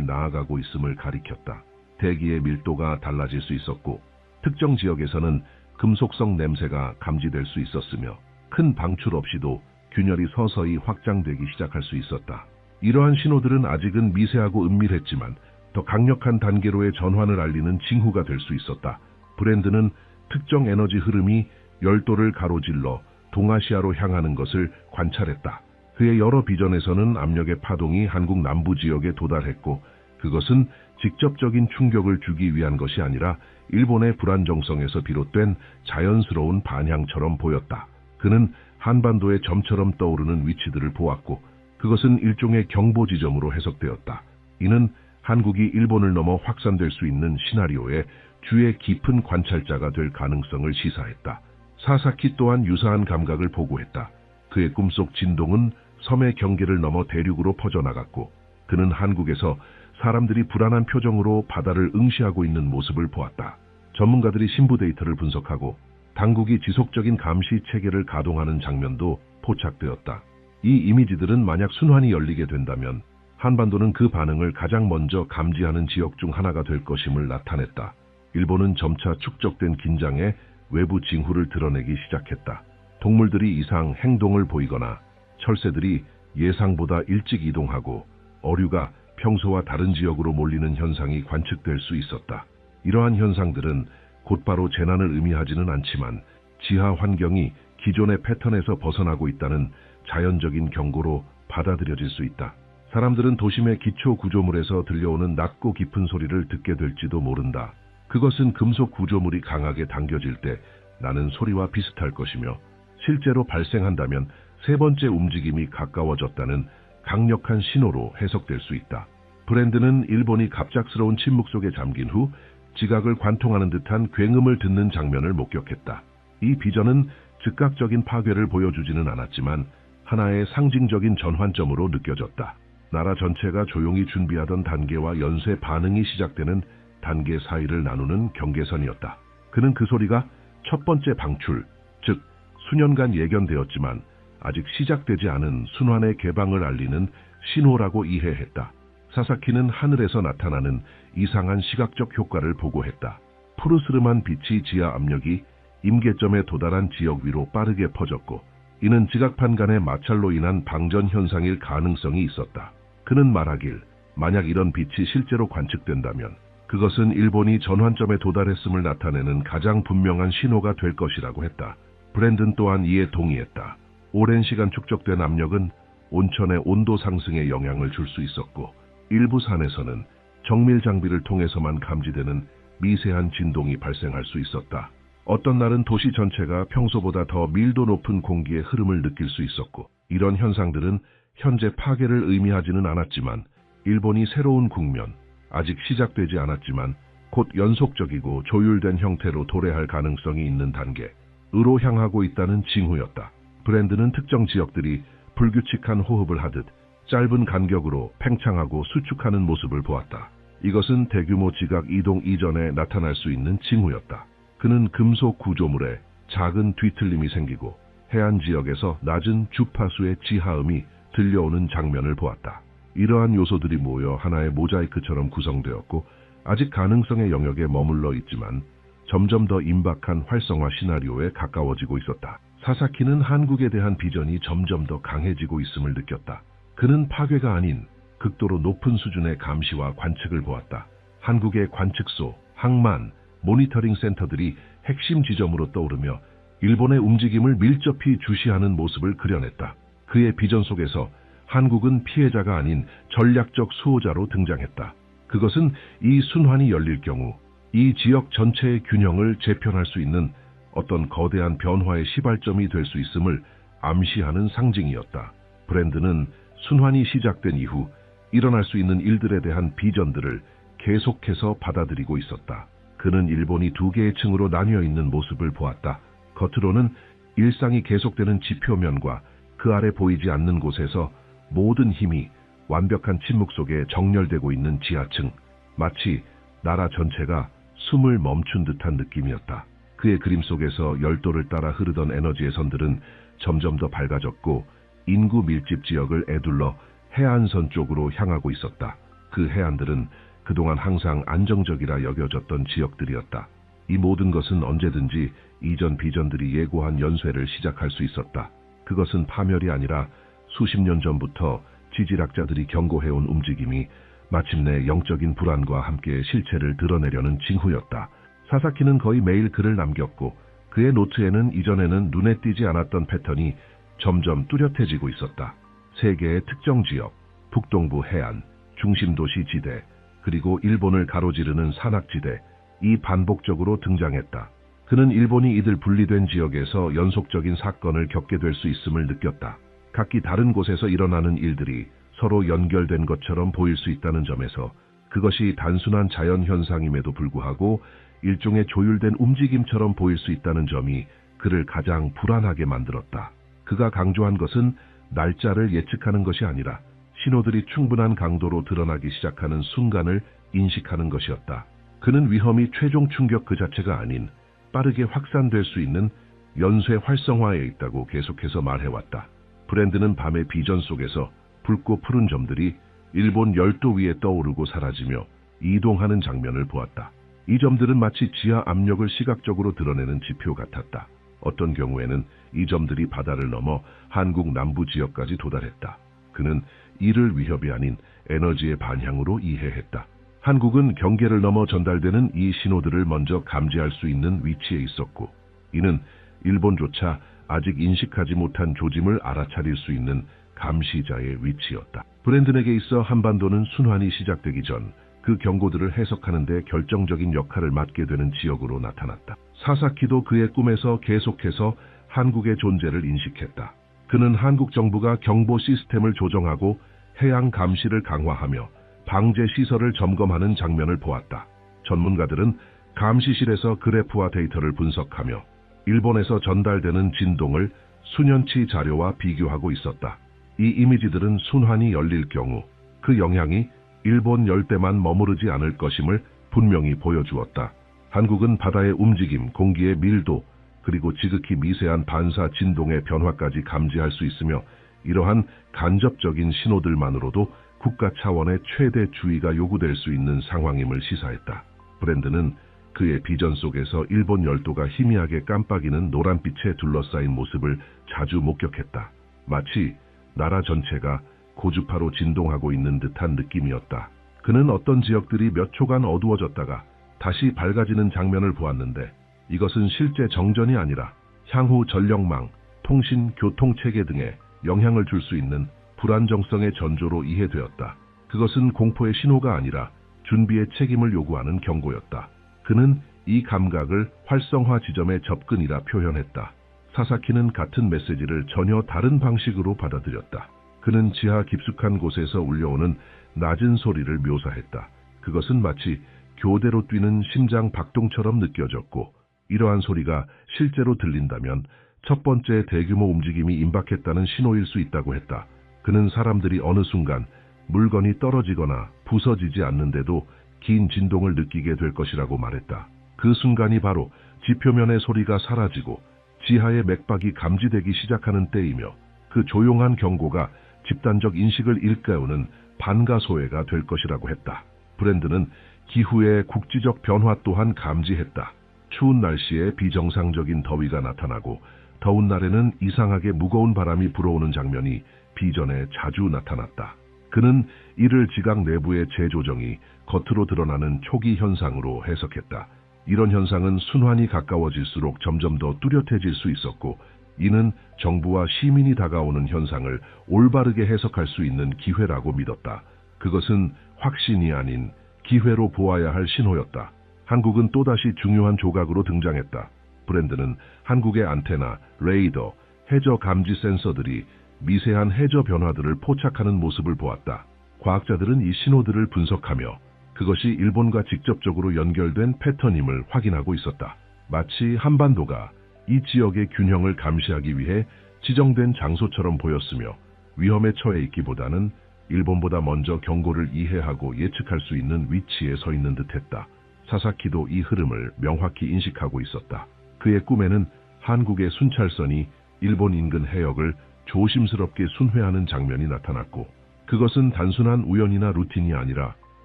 나아가고 있음을 가리켰다. 대기의 밀도가 달라질 수 있었고 특정 지역에서는 금속성 냄새가 감지될 수 있었으며 큰 방출 없이도 균열이 서서히 확장되기 시작할 수 있었다. 이러한 신호들은 아직은 미세하고 은밀했지만 더 강력한 단계로의 전환을 알리는 징후가 될 수 있었다. 브랜드는 특정 에너지 흐름이 열도를 가로질러 동아시아로 향하는 것을 관찰했다. 그의 여러 비전에서는 압력의 파동이 한국 남부 지역에 도달했고 그것은 직접적인 충격을 주기 위한 것이 아니라 일본의 불안정성에서 비롯된 자연스러운 반향처럼 보였다. 그는 한반도의 점처럼 떠오르는 위치들을 보았고 그것은 일종의 경보 지점으로 해석되었다. 이는 한국이 일본을 넘어 확산될 수 있는 시나리오의 주의 깊은 관찰자가 될 가능성을 시사했다. 사사키 또한 유사한 감각을 보고했다. 그의 꿈속 진동은 섬의 경계를 넘어 대륙으로 퍼져나갔고 그는 한국에서 사람들이 불안한 표정으로 바다를 응시하고 있는 모습을 보았다. 전문가들이 신부 데이터를 분석하고 당국이 지속적인 감시 체계를 가동하는 장면도 포착되었다. 이 이미지들은 만약 순환이 열리게 된다면 한반도는 그 반응을 가장 먼저 감지하는 지역 중 하나가 될 것임을 나타냈다. 일본은 점차 축적된 긴장에 외부 징후를 드러내기 시작했다. 동물들이 이상 행동을 보이거나 철새들이 예상보다 일찍 이동하고 어류가 평소와 다른 지역으로 몰리는 현상이 관측될 수 있었다. 이러한 현상들은 곧바로 재난을 의미하지는 않지만 지하 환경이 기존의 패턴에서 벗어나고 있다는 자연적인 경고로 받아들여질 수 있다. 사람들은 도심의 기초 구조물에서 들려오는 낮고 깊은 소리를 듣게 될지도 모른다. 그것은 금속 구조물이 강하게 당겨질 때 나는 소리와 비슷할 것이며 실제로 발생한다면 세 번째 움직임이 가까워졌다는 강력한 신호로 해석될 수 있다. 브랜드는 일본이 갑작스러운 침묵 속에 잠긴 후 지각을 관통하는 듯한 굉음을 듣는 장면을 목격했다. 이 비전은 즉각적인 파괴를 보여주지는 않았지만 하나의 상징적인 전환점으로 느껴졌다. 나라 전체가 조용히 준비하던 단계와 연쇄 반응이 시작되는 단계 사이를 나누는 경계선이었다. 그는 그 소리가 첫 번째 방출, 즉 수년간 예견되었지만 아직 시작되지 않은 순환의 개방을 알리는 신호라고 이해했다. 사사키는 하늘에서 나타나는 이상한 시각적 효과를 보고했다. 푸르스름한 빛이 지하 압력이 임계점에 도달한 지역 위로 빠르게 퍼졌고 이는 지각판 간의 마찰로 인한 방전 현상일 가능성이 있었다. 그는 말하길 만약 이런 빛이 실제로 관측된다면 그것은 일본이 전환점에 도달했음을 나타내는 가장 분명한 신호가 될 것이라고 했다. 브랜든 또한 이에 동의했다. 오랜 시간 축적된 압력은 온천의 온도 상승에 영향을 줄 수 있었고 일부 산에서는 정밀 장비를 통해서만 감지되는 미세한 진동이 발생할 수 있었다. 어떤 날은 도시 전체가 평소보다 더 밀도 높은 공기의 흐름을 느낄 수 있었고, 이런 현상들은 현재 파괴를 의미하지는 않았지만 일본이 새로운 국면, 아직 시작되지 않았지만 곧 연속적이고 조율된 형태로 도래할 가능성이 있는 단계로 향하고 있다는 징후였다. 브랜드는 특정 지역들이 불규칙한 호흡을 하듯 짧은 간격으로 팽창하고 수축하는 모습을 보았다. 이것은 대규모 지각 이동 이전에 나타날 수 있는 징후였다. 그는 금속 구조물에 작은 뒤틀림이 생기고 해안 지역에서 낮은 주파수의 지하음이 들려오는 장면을 보았다. 이러한 요소들이 모여 하나의 모자이크처럼 구성되었고 아직 가능성의 영역에 머물러 있지만 점점 더 임박한 활성화 시나리오에 가까워지고 있었다. 사사키는 한국에 대한 비전이 점점 더 강해지고 있음을 느꼈다. 그는 파괴가 아닌 극도로 높은 수준의 감시와 관측을 보았다. 한국의 관측소, 항만, 모니터링 센터들이 핵심 지점으로 떠오르며 일본의 움직임을 밀접히 주시하는 모습을 그려냈다. 그의 비전 속에서 한국은 피해자가 아닌 전략적 수호자로 등장했다. 그것은 이 순환이 열릴 경우 이 지역 전체의 균형을 재편할 수 있는 어떤 거대한 변화의 시발점이 될 수 있음을 암시하는 상징이었다. 브랜드는 순환이 시작된 이후 일어날 수 있는 일들에 대한 비전들을 계속해서 받아들이고 있었다. 그는 일본이 두 개의 층으로 나뉘어 있는 모습을 보았다. 겉으로는 일상이 계속되는 지표면과 그 아래 보이지 않는 곳에서 모든 힘이 완벽한 침묵 속에 정렬되고 있는 지하층, 마치 나라 전체가 숨을 멈춘 듯한 느낌이었다. 그의 그림 속에서 열도를 따라 흐르던 에너지의 선들은 점점 더 밝아졌고 인구 밀집 지역을 에둘러 해안선 쪽으로 향하고 있었다. 그 해안들은 그동안 항상 안정적이라 여겨졌던 지역들이었다. 이 모든 것은 언제든지 이전 비전들이 예고한 연쇄를 시작할 수 있었다. 그것은 파멸이 아니라 수십 년 전부터 지질학자들이 경고해온 움직임이 마침내 영적인 불안과 함께 실체를 드러내려는 징후였다. 사사키는 거의 매일 글을 남겼고 그의 노트에는 이전에는 눈에 띄지 않았던 패턴이 점점 뚜렷해지고 있었다. 세계의 특정 지역, 북동부 해안, 중심도시 지대, 그리고 일본을 가로지르는 산악지대, 이 반복적으로 등장했다. 그는 일본이 이들 분리된 지역에서 연속적인 사건을 겪게 될 수 있음을 느꼈다. 각기 다른 곳에서 일어나는 일들이 서로 연결된 것처럼 보일 수 있다는 점에서 그것이 단순한 자연현상임에도 불구하고 일종의 조율된 움직임처럼 보일 수 있다는 점이 그를 가장 불안하게 만들었다. 그가 강조한 것은 날짜를 예측하는 것이 아니라 신호들이 충분한 강도로 드러나기 시작하는 순간을 인식하는 것이었다. 그는 위험이 최종 충격 그 자체가 아닌 빠르게 확산될 수 있는 연쇄 활성화에 있다고 계속해서 말해왔다. 브랜드는 밤의 비전 속에서 붉고 푸른 점들이 일본 열도 위에 떠오르고 사라지며 이동하는 장면을 보았다. 이 점들은 마치 지하 압력을 시각적으로 드러내는 지표 같았다. 어떤 경우에는 이 점들이 바다를 넘어 한국 남부 지역까지 도달했다. 그는 이를 위협이 아닌 에너지의 반향으로 이해했다. 한국은 경계를 넘어 전달되는 이 신호들을 먼저 감지할 수 있는 위치에 있었고, 이는 일본조차 아직 인식하지 못한 조짐을 알아차릴 수 있는 감시자의 위치였다. 브랜든에게 있어 한반도는 순환이 시작되기 전 그 경고들을 해석하는 데 결정적인 역할을 맡게 되는 지역으로 나타났다. 사사키도 그의 꿈에서 계속해서 한국의 존재를 인식했다. 그는 한국 정부가 경보 시스템을 조정하고 해양 감시를 강화하며 방제 시설을 점검하는 장면을 보았다. 전문가들은 감시실에서 그래프와 데이터를 분석하며 일본에서 전달되는 진동을 수년치 자료와 비교하고 있었다. 이 이미지들은 순환이 열릴 경우 그 영향이 일본 열대만 머무르지 않을 것임을 분명히 보여주었다. 한국은 바다의 움직임, 공기의 밀도, 그리고 지극히 미세한 반사 진동의 변화까지 감지할 수 있으며 이러한 간접적인 신호들만으로도 국가 차원의 최대 주의가 요구될 수 있는 상황임을 시사했다. 브랜드는 그의 비전 속에서 일본 열도가 희미하게 깜빡이는 노란빛에 둘러싸인 모습을 자주 목격했다. 마치 나라 전체가 고주파로 진동하고 있는 듯한 느낌이었다. 그는 어떤 지역들이 몇 초간 어두워졌다가 다시 밝아지는 장면을 보았는데 이것은 실제 정전이 아니라 향후 전력망, 통신, 교통체계 등에 영향을 줄 수 있는 불안정성의 전조로 이해되었다. 그것은 공포의 신호가 아니라 준비의 책임을 요구하는 경고였다. 그는 이 감각을 활성화 지점의 접근이라 표현했다. 사사키는 같은 메시지를 전혀 다른 방식으로 받아들였다. 그는 지하 깊숙한 곳에서 울려오는 낮은 소리를 묘사했다. 그것은 마치 교대로 뛰는 심장 박동처럼 느껴졌고, 이러한 소리가 실제로 들린다면 첫 번째 대규모 움직임이 임박했다는 신호일 수 있다고 했다. 그는 사람들이 어느 순간 물건이 떨어지거나 부서지지 않는데도 긴 진동을 느끼게 될 것이라고 말했다. 그 순간이 바로 지표면의 소리가 사라지고 지하의 맥박이 감지되기 시작하는 때이며, 그 조용한 경고가 집단적 인식을 일깨우는 반가소해가 될 것이라고 했다. 브랜드는 기후의 국지적 변화 또한 감지했다. 추운 날씨에 비정상적인 더위가 나타나고 더운 날에는 이상하게 무거운 바람이 불어오는 장면이 비전에 자주 나타났다. 그는 이를 지각 내부의 재조정이 겉으로 드러나는 초기 현상으로 해석했다. 이런 현상은 순환이 가까워질수록 점점 더 뚜렷해질 수 있었고, 이는 정부와 시민이 다가오는 현상을 올바르게 해석할 수 있는 기회라고 믿었다. 그것은 확신이 아닌 기회로 보아야 할 신호였다. 한국은 또다시 중요한 조각으로 등장했다. 브랜드는 한국의 안테나, 레이더, 해저 감지 센서들이 미세한 해저 변화들을 포착하는 모습을 보았다. 과학자들은 이 신호들을 분석하며 그것이 일본과 직접적으로 연결된 패턴임을 확인하고 있었다. 마치 한반도가 이 지역의 균형을 감시하기 위해 지정된 장소처럼 보였으며, 위험에 처해 있기보다는 일본보다 먼저 경고를 이해하고 예측할 수 있는 위치에 서 있는 듯했다. 사사키도 이 흐름을 명확히 인식하고 있었다. 그의 꿈에는 한국의 순찰선이 일본 인근 해역을 조심스럽게 순회하는 장면이 나타났고, 그것은 단순한 우연이나 루틴이 아니라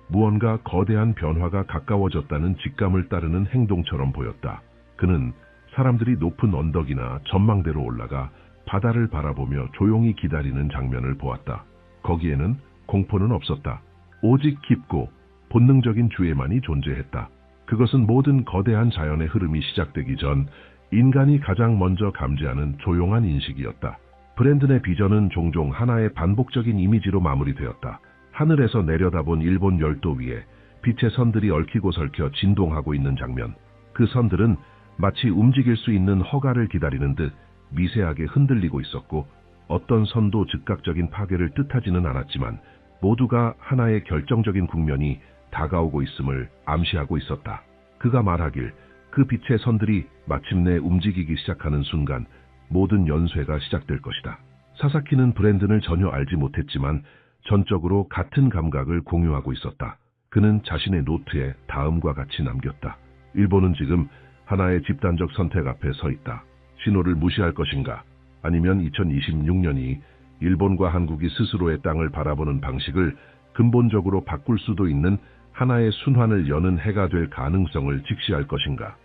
무언가 거대한 변화가 가까워졌다는 직감을 따르는 행동처럼 보였다. 그는 사람들이 높은 언덕이나 전망대로 올라가 바다를 바라보며 조용히 기다리는 장면을 보았다. 거기에는 공포는 없었다. 오직 깊고 본능적인 주의만이 존재했다. 그것은 모든 거대한 자연의 흐름이 시작되기 전 인간이 가장 먼저 감지하는 조용한 인식이었다. 브랜든의 비전은 종종 하나의 반복적인 이미지로 마무리되었다. 하늘에서 내려다본 일본 열도 위에 빛의 선들이 얽히고 설켜 진동하고 있는 장면. 그 선들은 마치 움직일 수 있는 허가를 기다리는 듯 미세하게 흔들리고 있었고, 어떤 선도 즉각적인 파괴를 뜻하지는 않았지만 모두가 하나의 결정적인 국면이 다가오고 있음을 암시하고 있었다. 그가 말하길, 그 빛의 선들이 마침내 움직이기 시작하는 순간 모든 연쇄가 시작될 것이다. 사사키는 브랜든을 전혀 알지 못했지만 전적으로 같은 감각을 공유하고 있었다. 그는 자신의 노트에 다음과 같이 남겼다. 일본은 지금 하나의 집단적 선택 앞에 서 있다. 신호를 무시할 것인가? 아니면 2026년이 일본과 한국이 스스로의 땅을 바라보는 방식을 근본적으로 바꿀 수도 있는 하나의 순환을 여는 해가 될 가능성을 직시할 것인가?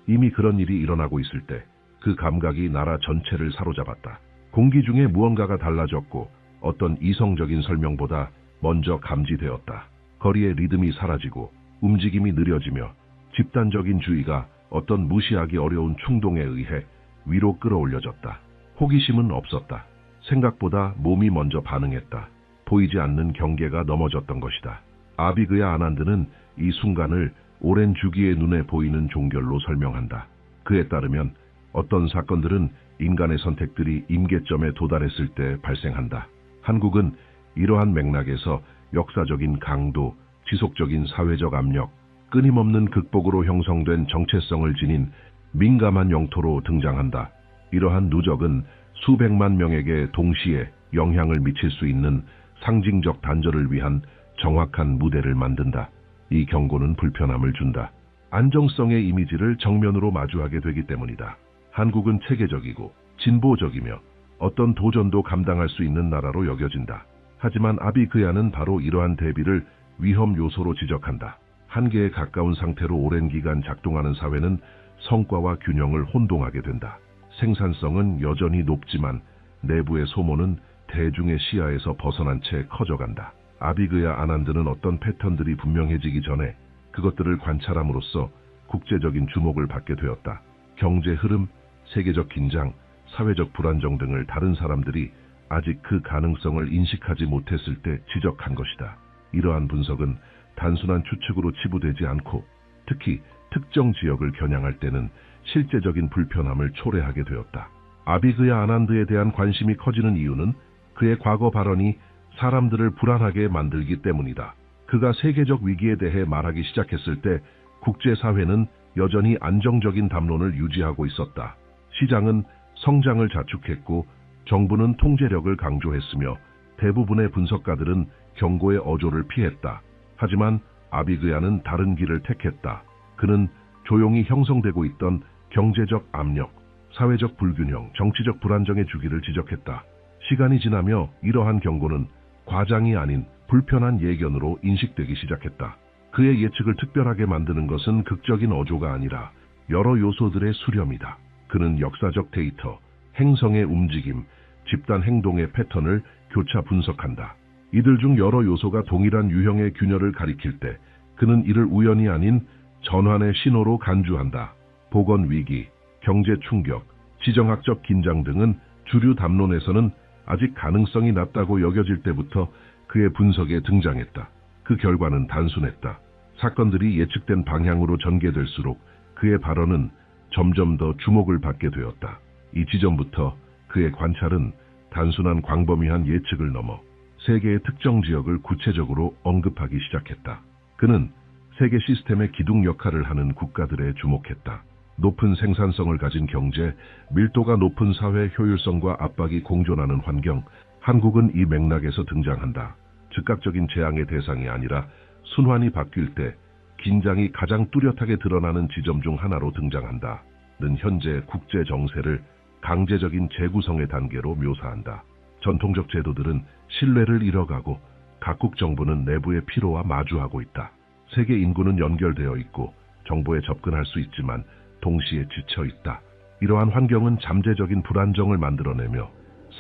이미 그런 일이 일어나고 있을 때 그 감각이 나라 전체를 사로잡았다. 공기 중에 무언가가 달라졌고 어떤 이성적인 설명보다 먼저 감지되었다. 거리의 리듬이 사라지고 움직임이 느려지며 집단적인 주의가 어떤 무시하기 어려운 충동에 의해 위로 끌어올려졌다. 호기심은 없었다. 생각보다 몸이 먼저 반응했다. 보이지 않는 경계가 넘어졌던 것이다. 아비그야 아난드는 이 순간을 오랜 주기의 눈에 보이는 종결로 설명한다. 그에 따르면 어떤 사건들은 인간의 선택들이 임계점에 도달했을 때 발생한다. 한국은 이러한 맥락에서 역사적인 강도, 지속적인 사회적 압력, 끊임없는 극복으로 형성된 정체성을 지닌 민감한 영토로 등장한다. 이러한 누적은 수백만 명에게 동시에 영향을 미칠 수 있는 상징적 단절을 위한 정확한 무대를 만든다. 이 경고는 불편함을 준다. 안정성의 이미지를 정면으로 마주하게 되기 때문이다. 한국은 체계적이고 진보적이며 어떤 도전도 감당할 수 있는 나라로 여겨진다. 하지만 아비그야는 바로 이러한 대비를 위험 요소로 지적한다. 한계에 가까운 상태로 오랜 기간 작동하는 사회는 성과와 균형을 혼동하게 된다. 생산성은 여전히 높지만 내부의 소모는 대중의 시야에서 벗어난 채 커져간다. 아비그야 아난드는 어떤 패턴들이 분명해지기 전에 그것들을 관찰함으로써 국제적인 주목을 받게 되었다. 경제 흐름, 세계적 긴장, 사회적 불안정 등을 다른 사람들이 아직 그 가능성을 인식하지 못했을 때 지적한 것이다. 이러한 분석은 단순한 추측으로 치부되지 않고 특히 특정 지역을 겨냥할 때는 실제적인 불편함을 초래하게 되었다. 아비그야 아난드에 대한 관심이 커지는 이유는 그의 과거 발언이 사람들을 불안하게 만들기 때문이다. 그가 세계적 위기에 대해 말하기 시작했을 때 국제사회는 여전히 안정적인 담론을 유지하고 있었다. 시장은 성장을 자축했고 정부는 통제력을 강조했으며 대부분의 분석가들은 경고의 어조를 피했다. 하지만 아비그야는 다른 길을 택했다. 그는 조용히 형성되고 있던 경제적 압력, 사회적 불균형, 정치적 불안정의 주기를 지적했다. 시간이 지나며 이러한 경고는 과장이 아닌 불편한 예견으로 인식되기 시작했다. 그의 예측을 특별하게 만드는 것은 극적인 어조가 아니라 여러 요소들의 수렴이다. 그는 역사적 데이터, 행성의 움직임, 집단 행동의 패턴을 교차 분석한다. 이들 중 여러 요소가 동일한 유형의 균열을 가리킬 때 그는 이를 우연이 아닌 전환의 신호로 간주한다. 보건 위기, 경제 충격, 지정학적 긴장 등은 주류 담론에서는 아직 가능성이 낮다고 여겨질 때부터 그의 분석에 등장했다. 그 결과는 단순했다. 사건들이 예측된 방향으로 전개될수록 그의 발언은 점점 더 주목을 받게 되었다. 이 지점부터 그의 관찰은 단순한 광범위한 예측을 넘어 세계의 특정 지역을 구체적으로 언급하기 시작했다. 그는 세계 시스템의 기둥 역할을 하는 국가들에 주목했다. 높은 생산성을 가진 경제, 밀도가 높은 사회 효율성과 압박이 공존하는 환경, 한국은 이 맥락에서 등장한다. 즉각적인 재앙의 대상이 아니라 순환이 바뀔 때 긴장이 가장 뚜렷하게 드러나는 지점 중 하나로 등장한다. 는 현재 국제 정세를 강제적인 재구성의 단계로 묘사한다. 전통적 제도들은 신뢰를 잃어가고 각국 정부는 내부의 피로와 마주하고 있다. 세계 인구는 연결되어 있고 정보에 접근할 수 있지만 동시에 지쳐 있다. 이러한 환경은 잠재적인 불안정을 만들어내며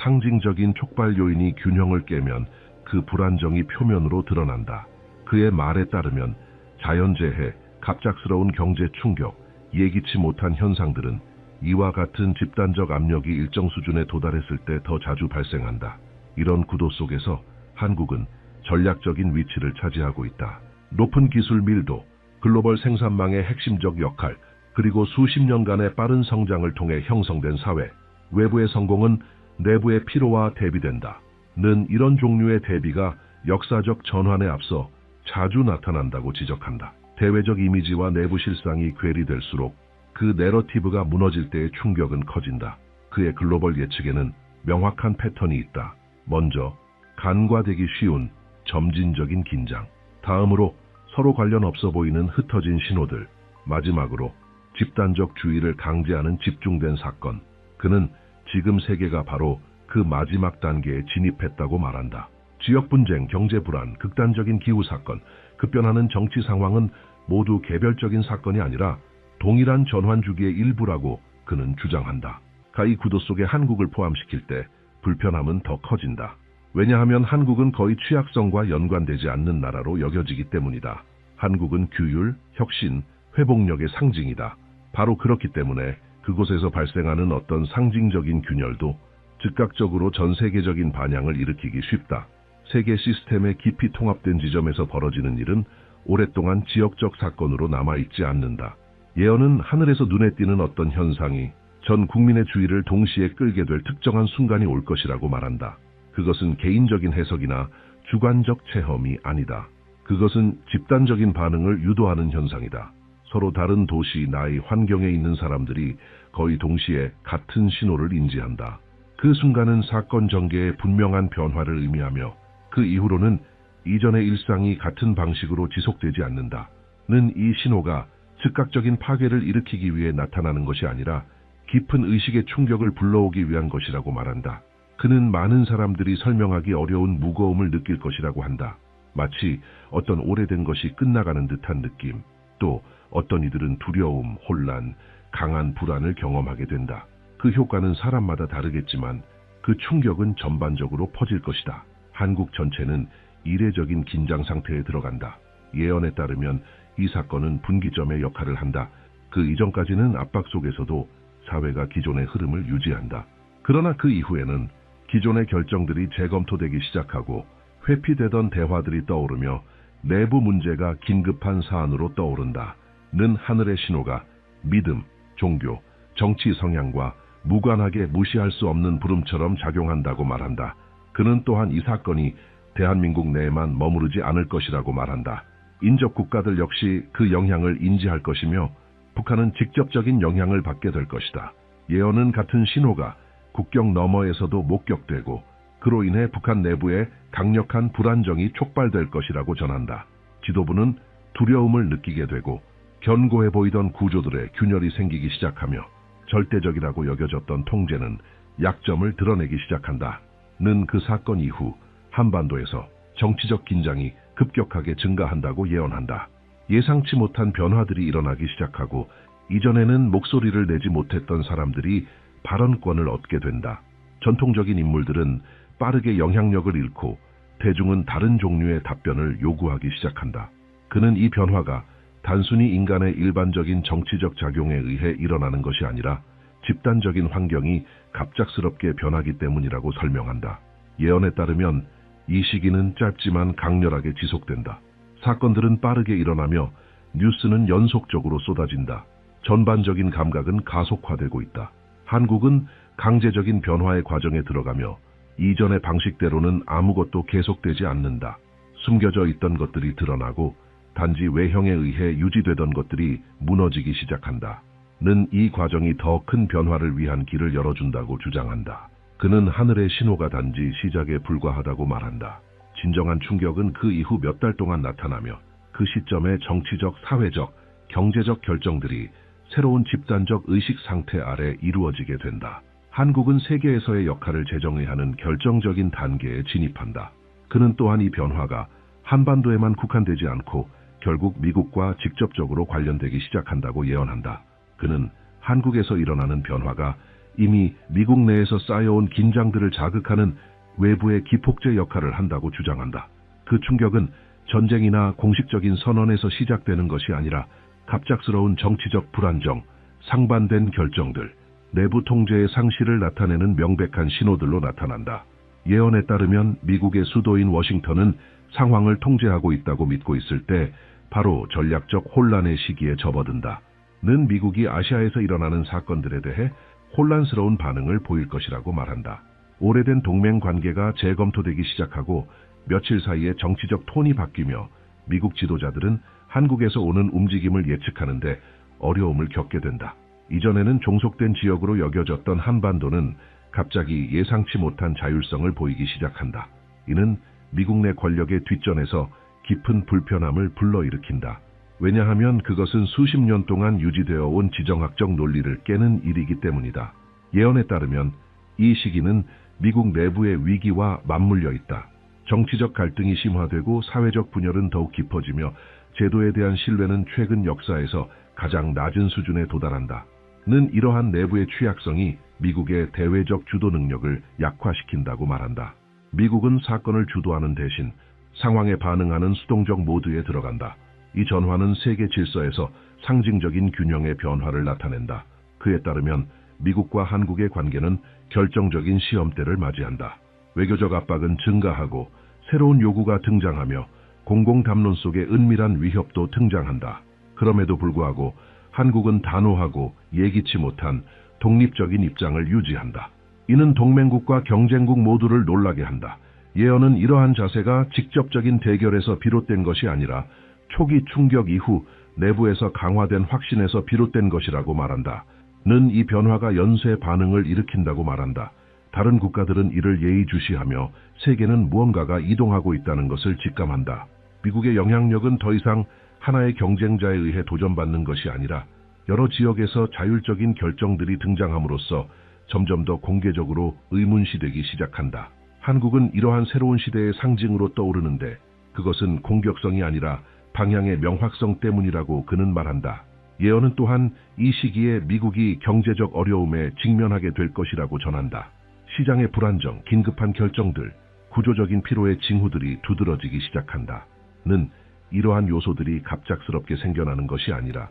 상징적인 촉발 요인이 균형을 깨면 그 불안정이 표면으로 드러난다. 그의 말에 따르면 자연재해, 갑작스러운 경제 충격, 예기치 못한 현상들은 이와 같은 집단적 압력이 일정 수준에 도달했을 때 더 자주 발생한다. 이런 구도 속에서 한국은 전략적인 위치를 차지하고 있다. 높은 기술 밀도, 글로벌 생산망의 핵심적 역할, 그리고 수십 년간의 빠른 성장을 통해 형성된 사회, 외부의 성공은 내부의 피로와 대비된다. 는 이런 종류의 대비가 역사적 전환에 앞서 자주 나타난다고 지적한다. 대외적 이미지와 내부 실상이 괴리될수록 그 내러티브가 무너질 때의 충격은 커진다. 그의 글로벌 예측에는 명확한 패턴이 있다. 먼저 간과되기 쉬운 점진적인 긴장, 다음으로 서로 관련 없어 보이는 흩어진 신호들, 마지막으로 집단적 주의를 강제하는 집중된 사건. 그는 지금 세계가 바로 그 마지막 단계에 진입했다고 말한다. 지역 분쟁, 경제 불안, 극단적인 기후 사건, 급변하는 정치 상황은 모두 개별적인 사건이 아니라 동일한 전환 주기의 일부라고 그는 주장한다. 이 구도 속에 한국을 포함시킬 때 불편함은 더 커진다. 왜냐하면 한국은 거의 취약성과 연관되지 않는 나라로 여겨지기 때문이다. 한국은 규율, 혁신, 회복력의 상징이다. 바로 그렇기 때문에 그곳에서 발생하는 어떤 상징적인 균열도 즉각적으로 전 세계적인 반향을 일으키기 쉽다. 세계 시스템에 깊이 통합된 지점에서 벌어지는 일은 오랫동안 지역적 사건으로 남아있지 않는다. 예언은 하늘에서 눈에 띄는 어떤 현상이 전 국민의 주의를 동시에 끌게 될 특정한 순간이 올 것이라고 말한다. 그것은 개인적인 해석이나 주관적 체험이 아니다. 그것은 집단적인 반응을 유도하는 현상이다. 서로 다른 도시, 나이, 환경에 있는 사람들이 거의 동시에 같은 신호를 인지한다. 그 순간은 사건 전개의 분명한 변화를 의미하며 그 이후로는 이전의 일상이 같은 방식으로 지속되지 않는다. 는 이 신호가 즉각적인 파괴를 일으키기 위해 나타나는 것이 아니라 깊은 의식의 충격을 불러오기 위한 것이라고 말한다. 그는 많은 사람들이 설명하기 어려운 무거움을 느낄 것이라고 한다. 마치 어떤 오래된 것이 끝나가는 듯한 느낌, 또 어떤 이들은 두려움, 혼란, 강한 불안을 경험하게 된다. 그 효과는 사람마다 다르겠지만 그 충격은 전반적으로 퍼질 것이다. 한국 전체는 이례적인 긴장 상태에 들어간다. 예언에 따르면 이 사건은 분기점의 역할을 한다. 그 이전까지는 압박 속에서도 사회가 기존의 흐름을 유지한다. 그러나 그 이후에는 기존의 결정들이 재검토되기 시작하고 회피되던 대화들이 떠오르며 내부 문제가 긴급한 사안으로 떠오른다. 는 하늘의 신호가 믿음, 종교, 정치 성향과 무관하게 무시할 수 없는 부름처럼 작용한다고 말한다. 그는 또한 이 사건이 대한민국 내에만 머무르지 않을 것이라고 말한다. 인접 국가들 역시 그 영향을 인지할 것이며 북한은 직접적인 영향을 받게 될 것이다. 예언은 같은 신호가 국경 너머에서도 목격되고 그로 인해 북한 내부에 강력한 불안정이 촉발될 것이라고 전한다. 지도부는 두려움을 느끼게 되고 견고해 보이던 구조들의 균열이 생기기 시작하며 절대적이라고 여겨졌던 통제는 약점을 드러내기 시작한다. 는 그 사건 이후 한반도에서 정치적 긴장이 급격하게 증가한다고 예언한다. 예상치 못한 변화들이 일어나기 시작하고 이전에는 목소리를 내지 못했던 사람들이 발언권을 얻게 된다. 전통적인 인물들은 빠르게 영향력을 잃고 대중은 다른 종류의 답변을 요구하기 시작한다. 그는 이 변화가 단순히 인간의 일반적인 정치적 작용에 의해 일어나는 것이 아니라 집단적인 환경이 갑작스럽게 변하기 때문이라고 설명한다. 예언에 따르면 이 시기는 짧지만 강렬하게 지속된다. 사건들은 빠르게 일어나며 뉴스는 연속적으로 쏟아진다. 전반적인 감각은 가속화되고 있다. 한국은 강제적인 변화의 과정에 들어가며 이전의 방식대로는 아무것도 계속되지 않는다. 숨겨져 있던 것들이 드러나고 단지 외형에 의해 유지되던 것들이 무너지기 시작한다. 는 이 과정이 더 큰 변화를 위한 길을 열어준다고 주장한다. 그는 하늘의 신호가 단지 시작에 불과하다고 말한다. 진정한 충격은 그 이후 몇 달 동안 나타나며 그 시점에 정치적, 사회적, 경제적 결정들이 새로운 집단적 의식 상태 아래 이루어지게 된다. 한국은 세계에서의 역할을 재정의하는 결정적인 단계에 진입한다. 그는 또한 이 변화가 한반도에만 국한되지 않고 결국 미국과 직접적으로 관련되기 시작한다고 예언한다. 그는 한국에서 일어나는 변화가 이미 미국 내에서 쌓여온 긴장들을 자극하는 외부의 기폭제 역할을 한다고 주장한다. 그 충격은 전쟁이나 공식적인 선언에서 시작되는 것이 아니라 갑작스러운 정치적 불안정, 상반된 결정들, 내부 통제의 상실을 나타내는 명백한 신호들로 나타난다. 예언에 따르면 미국의 수도인 워싱턴은 상황을 통제하고 있다고 믿고 있을 때 바로 전략적 혼란의 시기에 접어든다. 는 미국이 아시아에서 일어나는 사건들에 대해 혼란스러운 반응을 보일 것이라고 말한다. 오래된 동맹 관계가 재검토되기 시작하고 며칠 사이에 정치적 톤이 바뀌며 미국 지도자들은 한국에서 오는 움직임을 예측하는데 어려움을 겪게 된다. 이전에는 종속된 지역으로 여겨졌던 한반도는 갑자기 예상치 못한 자율성을 보이기 시작한다. 이는 미국 내 권력의 뒷전에서 깊은 불편함을 불러일으킨다. 왜냐하면 그것은 수십 년 동안 유지되어 온 지정학적 논리를 깨는 일이기 때문이다. 예언에 따르면 이 시기는 미국 내부의 위기와 맞물려 있다. 정치적 갈등이 심화되고 사회적 분열은 더욱 깊어지며 제도에 대한 신뢰는 최근 역사에서 가장 낮은 수준에 도달한다. 는 이러한 내부의 취약성이 미국의 대외적 주도 능력을 약화시킨다고 말한다. 미국은 사건을 주도하는 대신 상황에 반응하는 수동적 모드에 들어간다. 이 전환은 세계 질서에서 상징적인 균형의 변화를 나타낸다. 그에 따르면 미국과 한국의 관계는 결정적인 시험대를 맞이한다. 외교적 압박은 증가하고 새로운 요구가 등장하며 공공담론 속에 은밀한 위협도 등장한다. 그럼에도 불구하고 한국은 단호하고 예기치 못한 독립적인 입장을 유지한다. 이는 동맹국과 경쟁국 모두를 놀라게 한다. 예언은 이러한 자세가 직접적인 대결에서 비롯된 것이 아니라 초기 충격 이후 내부에서 강화된 확신에서 비롯된 것이라고 말한다. 는 이 변화가 연쇄 반응을 일으킨다고 말한다. 다른 국가들은 이를 예의주시하며 세계는 무언가가 이동하고 있다는 것을 직감한다. 미국의 영향력은 더 이상 하나의 경쟁자에 의해 도전받는 것이 아니라 여러 지역에서 자율적인 결정들이 등장함으로써 점점 더 공개적으로 의문시되기 시작한다. 한국은 이러한 새로운 시대의 상징으로 떠오르는데 그것은 공격성이 아니라 방향의 명확성 때문이라고 그는 말한다. 예언은 또한 이 시기에 미국이 경제적 어려움에 직면하게 될 것이라고 전한다. 시장의 불안정, 긴급한 결정들, 구조적인 피로의 징후들이 두드러지기 시작한다. 는 이러한 요소들이 갑작스럽게 생겨나는 것이 아니라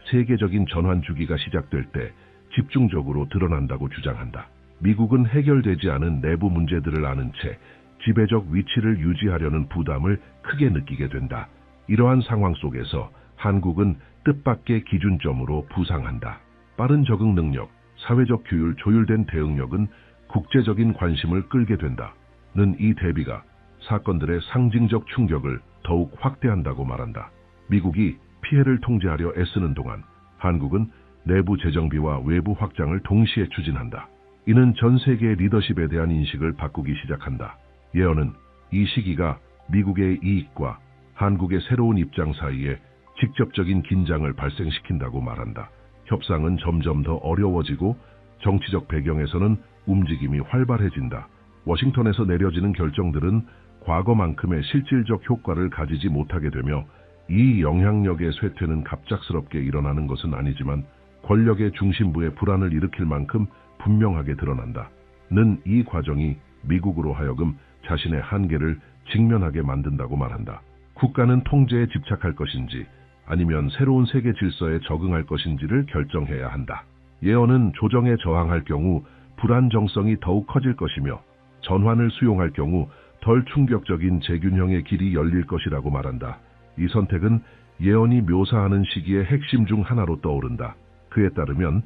세계적인 전환 주기가 시작될 때 집중적으로 드러난다고 주장한다. 미국은 해결되지 않은 내부 문제들을 아는 채 지배적 위치를 유지하려는 부담을 크게 느끼게 된다. 이러한 상황 속에서 한국은 뜻밖의 기준점으로 부상한다. 빠른 적응 능력, 사회적 규율, 조율된 대응력은 국제적인 관심을 끌게 된다. 는 이 대비가 사건들의 상징적 충격을 더욱 확대한다고 말한다. 미국이 피해를 통제하려 애쓰는 동안 한국은 내부 재정비와 외부 확장을 동시에 추진한다. 이는 전 세계의 리더십에 대한 인식을 바꾸기 시작한다. 예언은 이 시기가 미국의 이익과 한국의 새로운 입장 사이에 직접적인 긴장을 발생시킨다고 말한다. 협상은 점점 더 어려워지고 정치적 배경에서는 움직임이 활발해진다. 워싱턴에서 내려지는 결정들은 과거만큼의 실질적 효과를 가지지 못하게 되며 이 영향력의 쇠퇴는 갑작스럽게 일어나는 것은 아니지만 권력의 중심부에 불안을 일으킬 만큼 분명하게 드러난다. 는 이 과정이 미국으로 하여금 자신의 한계를 직면하게 만든다고 말한다. 국가는 통제에 집착할 것인지 아니면 새로운 세계 질서에 적응할 것인지를 결정해야 한다. 예언은 조정에 저항할 경우 불안정성이 더욱 커질 것이며 전환을 수용할 경우 덜 충격적인 재균형의 길이 열릴 것이라고 말한다. 이 선택은 예언이 묘사하는 시기의 핵심 중 하나로 떠오른다. 그에 따르면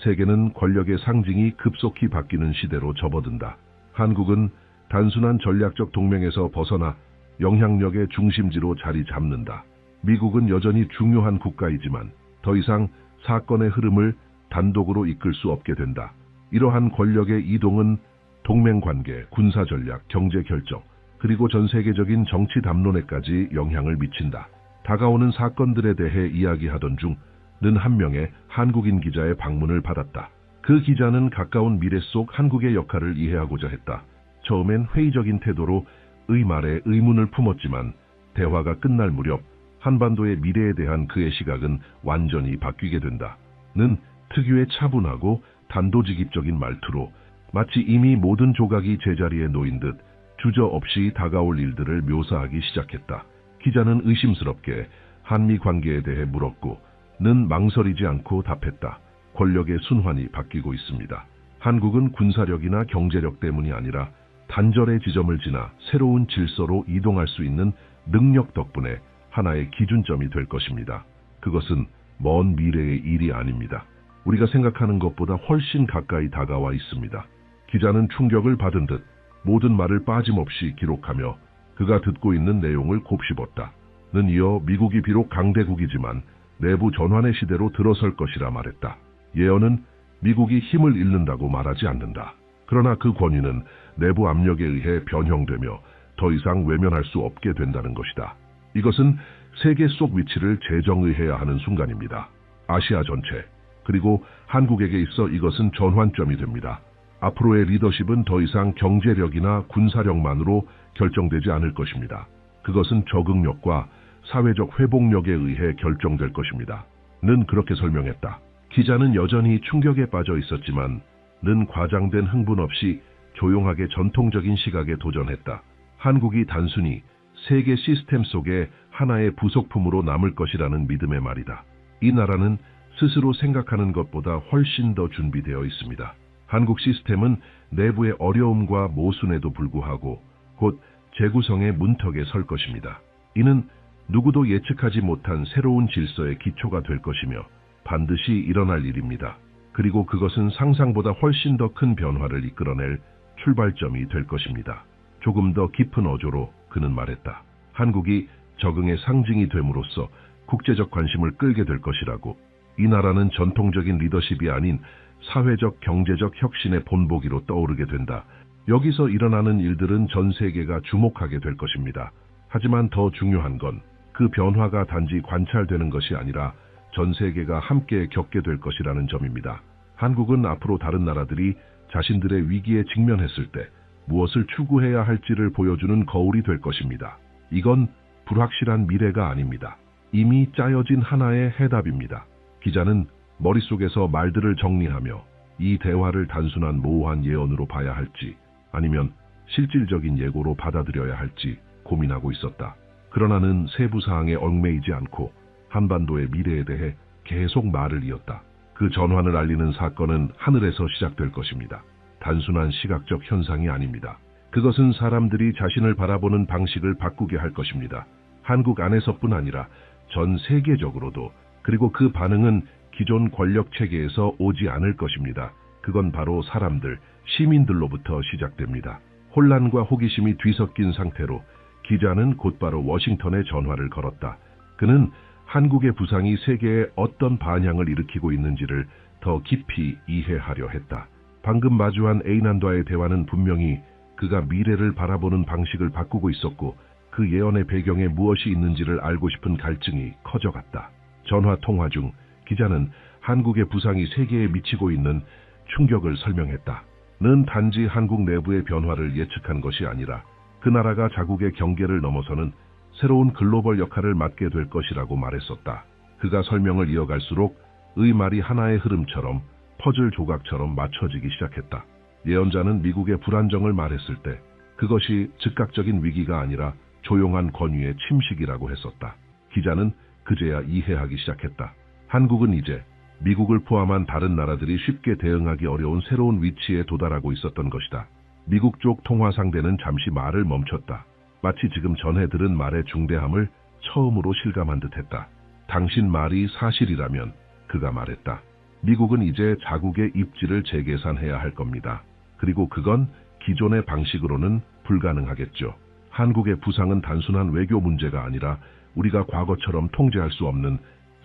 세계는 권력의 상징이 급속히 바뀌는 시대로 접어든다. 한국은 단순한 전략적 동맹에서 벗어나 영향력의 중심지로 자리 잡는다. 미국은 여전히 중요한 국가이지만 더 이상 사건의 흐름을 단독으로 이끌 수 없게 된다. 이러한 권력의 이동은 동맹관계, 군사전략, 경제결정, 그리고 전 세계적인 정치 담론에까지 영향을 미친다. 다가오는 사건들에 대해 이야기하던 중 는 한 명의 한국인 기자의 방문을 받았다. 그 기자는 가까운 미래 속 한국의 역할을 이해하고자 했다. 처음엔 회의적인 태도로 의 말에 의문을 품었지만 대화가 끝날 무렵 한반도의 미래에 대한 그의 시각은 완전히 바뀌게 된다. 는 특유의 차분하고 단도직입적인 말투로 마치 이미 모든 조각이 제자리에 놓인 듯 주저없이 다가올 일들을 묘사하기 시작했다. 기자는 의심스럽게 한미 관계에 대해 물었고 는 망설이지 않고 답했다. 권력의 순환이 바뀌고 있습니다. 한국은 군사력이나 경제력 때문이 아니라 단절의 지점을 지나 새로운 질서로 이동할 수 있는 능력 덕분에 하나의 기준점이 될 것입니다. 그것은 먼 미래의 일이 아닙니다. 우리가 생각하는 것보다 훨씬 가까이 다가와 있습니다. 기자는 충격을 받은 듯 모든 말을 빠짐없이 기록하며 그가 듣고 있는 내용을 곱씹었다. 는 이어 미국이 비록 강대국이지만 내부 전환의 시대로 들어설 것이라 말했다. 예언은 미국이 힘을 잃는다고 말하지 않는다. 그러나 그 권위는 내부 압력에 의해 변형되며 더 이상 외면할 수 없게 된다는 것이다. 이것은 세계 속 위치를 재정의해야 하는 순간입니다. 아시아 전체, 그리고 한국에게 있어 이것은 전환점이 됩니다. 앞으로의 리더십은 더 이상 경제력이나 군사력만으로 결정되지 않을 것입니다. 그것은 적응력과 사회적 회복력에 의해 결정될 것입니다. 는 그렇게 설명했다. 기자는 여전히 충격에 빠져 있었지만 는 과장된 흥분 없이 조용하게 전통적인 시각에 도전했다. 한국이 단순히 세계 시스템 속의 하나의 부속품으로 남을 것이라는 믿음의 말이다. 이 나라는 스스로 생각하는 것보다 훨씬 더 준비되어 있습니다. 한국 시스템은 내부의 어려움과 모순에도 불구하고 곧 재구성의 문턱에 설 것입니다. 이는 누구도 예측하지 못한 새로운 질서의 기초가 될 것이며 반드시 일어날 일입니다. 그리고 그것은 상상보다 훨씬 더 큰 변화를 이끌어낼 출발점이 될 것입니다. 조금 더 깊은 어조로 그는 말했다. 한국이 적응의 상징이 됨으로써 국제적 관심을 끌게 될 것이라고. 이 나라는 전통적인 리더십이 아닌 사회적 경제적 혁신의 본보기로 떠오르게 된다. 여기서 일어나는 일들은 전 세계가 주목하게 될 것입니다. 하지만 더 중요한 건 그 변화가 단지 관찰되는 것이 아니라 전 세계가 함께 겪게 될 것이라는 점입니다. 한국은 앞으로 다른 나라들이 자신들의 위기에 직면했을 때 무엇을 추구해야 할지를 보여주는 거울이 될 것입니다. 이건 불확실한 미래가 아닙니다. 이미 짜여진 하나의 해답입니다. 기자는 머릿속에서 말들을 정리하며 이 대화를 단순한 모호한 예언으로 봐야 할지 아니면 실질적인 예고로 받아들여야 할지 고민하고 있었다. 그러나는 세부 사항에 얽매이지 않고 한반도의 미래에 대해 계속 말을 이었다. 그 전환을 알리는 사건은 하늘에서 시작될 것입니다. 단순한 시각적 현상이 아닙니다. 그것은 사람들이 자신을 바라보는 방식을 바꾸게 할 것입니다. 한국 안에서뿐 아니라 전 세계적으로도. 그리고 그 반응은 기존 권력 체계에서 오지 않을 것입니다. 그건 바로 사람들, 시민들로부터 시작됩니다. 혼란과 호기심이 뒤섞인 상태로 기자는 곧바로 워싱턴에 전화를 걸었다. 그는 한국의 부상이 세계에 어떤 반향을 일으키고 있는지를 더 깊이 이해하려 했다. 방금 마주한 에이난과의 대화는 분명히 그가 미래를 바라보는 방식을 바꾸고 있었고, 그 예언의 배경에 무엇이 있는지를 알고 싶은 갈증이 커져갔다. 전화 통화 중 기자는 한국의 부상이 세계에 미치고 있는 충격을 설명했다. 는 단지 한국 내부의 변화를 예측한 것이 아니라 그 나라가 자국의 경계를 넘어서는 새로운 글로벌 역할을 맡게 될 것이라고 말했었다. 그가 설명을 이어갈수록 의 말이 하나의 흐름처럼, 퍼즐 조각처럼 맞춰지기 시작했다. 예언자는 미국의 불안정을 말했을 때 그것이 즉각적인 위기가 아니라 조용한 권위의 침식이라고 했었다. 기자는 그제야 이해하기 시작했다. 한국은 이제 미국을 포함한 다른 나라들이 쉽게 대응하기 어려운 새로운 위치에 도달하고 있었던 것이다. 미국 쪽 통화 상대는 잠시 말을 멈췄다. 마치 지금 전해 들은 말의 중대함을 처음으로 실감한 듯했다. 당신 말이 사실이라면, 그가 말했다. 미국은 이제 자국의 입지를 재계산해야 할 겁니다. 그리고 그건 기존의 방식으로는 불가능하겠죠. 한국의 부상은 단순한 외교 문제가 아니라 우리가 과거처럼 통제할 수 없는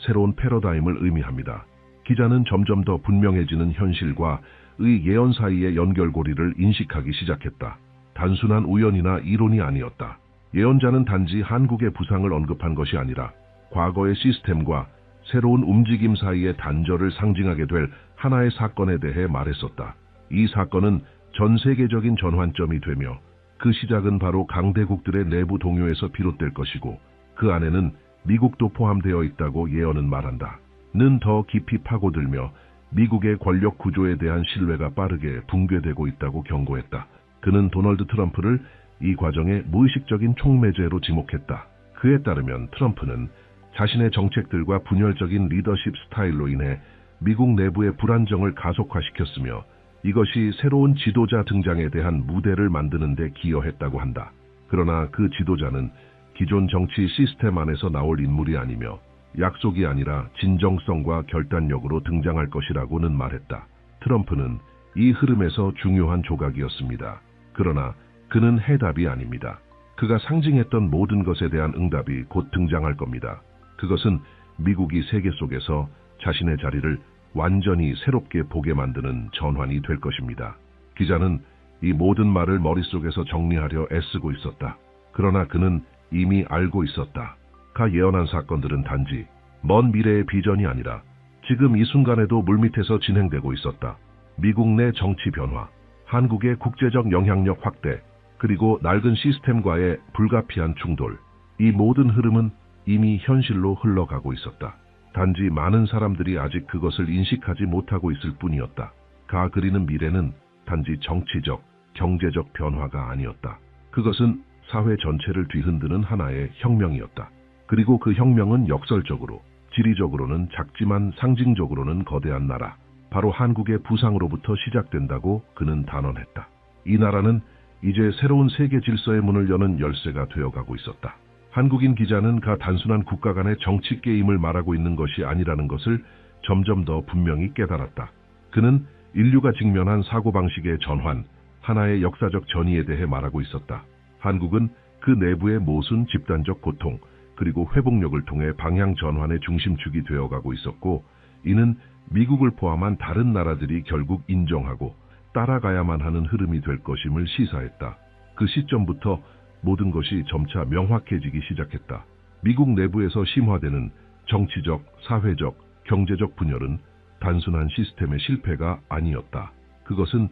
새로운 패러다임을 의미합니다. 기자는 점점 더 분명해지는 현실과 의 예언 사이의 연결고리를 인식하기 시작했다. 단순한 우연이나 이론이 아니었다. 예언자는 단지 한국의 부상을 언급한 것이 아니라 과거의 시스템과 새로운 움직임 사이의 단절을 상징하게 될 하나의 사건에 대해 말했었다. 이 사건은 전 세계적인 전환점이 되며 그 시작은 바로 강대국들의 내부 동요에서 비롯될 것이고, 그 안에는 미국도 포함되어 있다고 예언은 말한다. 는 더 깊이 파고들며 미국의 권력 구조에 대한 신뢰가 빠르게 붕괴되고 있다고 경고했다. 그는 도널드 트럼프를 이 과정의 무의식적인 촉매제로 지목했다. 그에 따르면 트럼프는 자신의 정책들과 분열적인 리더십 스타일로 인해 미국 내부의 불안정을 가속화시켰으며, 이것이 새로운 지도자 등장에 대한 무대를 만드는 데 기여했다고 한다. 그러나 그 지도자는 기존 정치 시스템 안에서 나올 인물이 아니며 약속이 아니라 진정성과 결단력으로 등장할 것이라고는 말했다. 트럼프는 이 흐름에서 중요한 조각이었습니다. 그러나 그는 해답이 아닙니다. 그가 상징했던 모든 것에 대한 응답이 곧 등장할 겁니다. 그것은 미국이 세계 속에서 자신의 자리를 완전히 새롭게 보게 만드는 전환이 될 것입니다. 기자는 이 모든 말을 머릿속에서 정리하려 애쓰고 있었다. 그러나 그는 이미 알고 있었다. 가 예언한 사건들은 단지 먼 미래의 비전이 아니라 지금 이 순간에도 물밑에서 진행되고 있었다. 미국 내 정치 변화, 한국의 국제적 영향력 확대, 그리고 낡은 시스템과의 불가피한 충돌, 이 모든 흐름은 이미 현실로 흘러가고 있었다. 단지 많은 사람들이 아직 그것을 인식하지 못하고 있을 뿐이었다. 가 그리는 미래는 단지 정치적, 경제적 변화가 아니었다. 그것은 사회 전체를 뒤흔드는 하나의 혁명이었다. 그리고 그 혁명은 역설적으로, 지리적으로는 작지만 상징적으로는 거대한 나라, 바로 한국의 부상으로부터 시작된다고 그는 단언했다. 이 나라는 이제 새로운 세계 질서의 문을 여는 열쇠가 되어가고 있었다. 한국인 기자는 가 단순한 국가 간의 정치 게임을 말하고 있는 것이 아니라는 것을 점점 더 분명히 깨달았다. 그는 인류가 직면한 사고방식의 전환, 하나의 역사적 전이에 대해 말하고 있었다. 한국은 그 내부의 모순 집단적 고통, 그리고 회복력을 통해 방향 전환의 중심축이 되어가고 있었고, 이는 미국을 포함한 다른 나라들이 결국 인정하고 따라가야만 하는 흐름이 될 것임을 시사했다. 그 시점부터 모든 것이 점차 명확해지기 시작했다. 미국 내부에서 심화되는 정치적, 사회적, 경제적 분열은 단순한 시스템의 실패가 아니었다. 그것은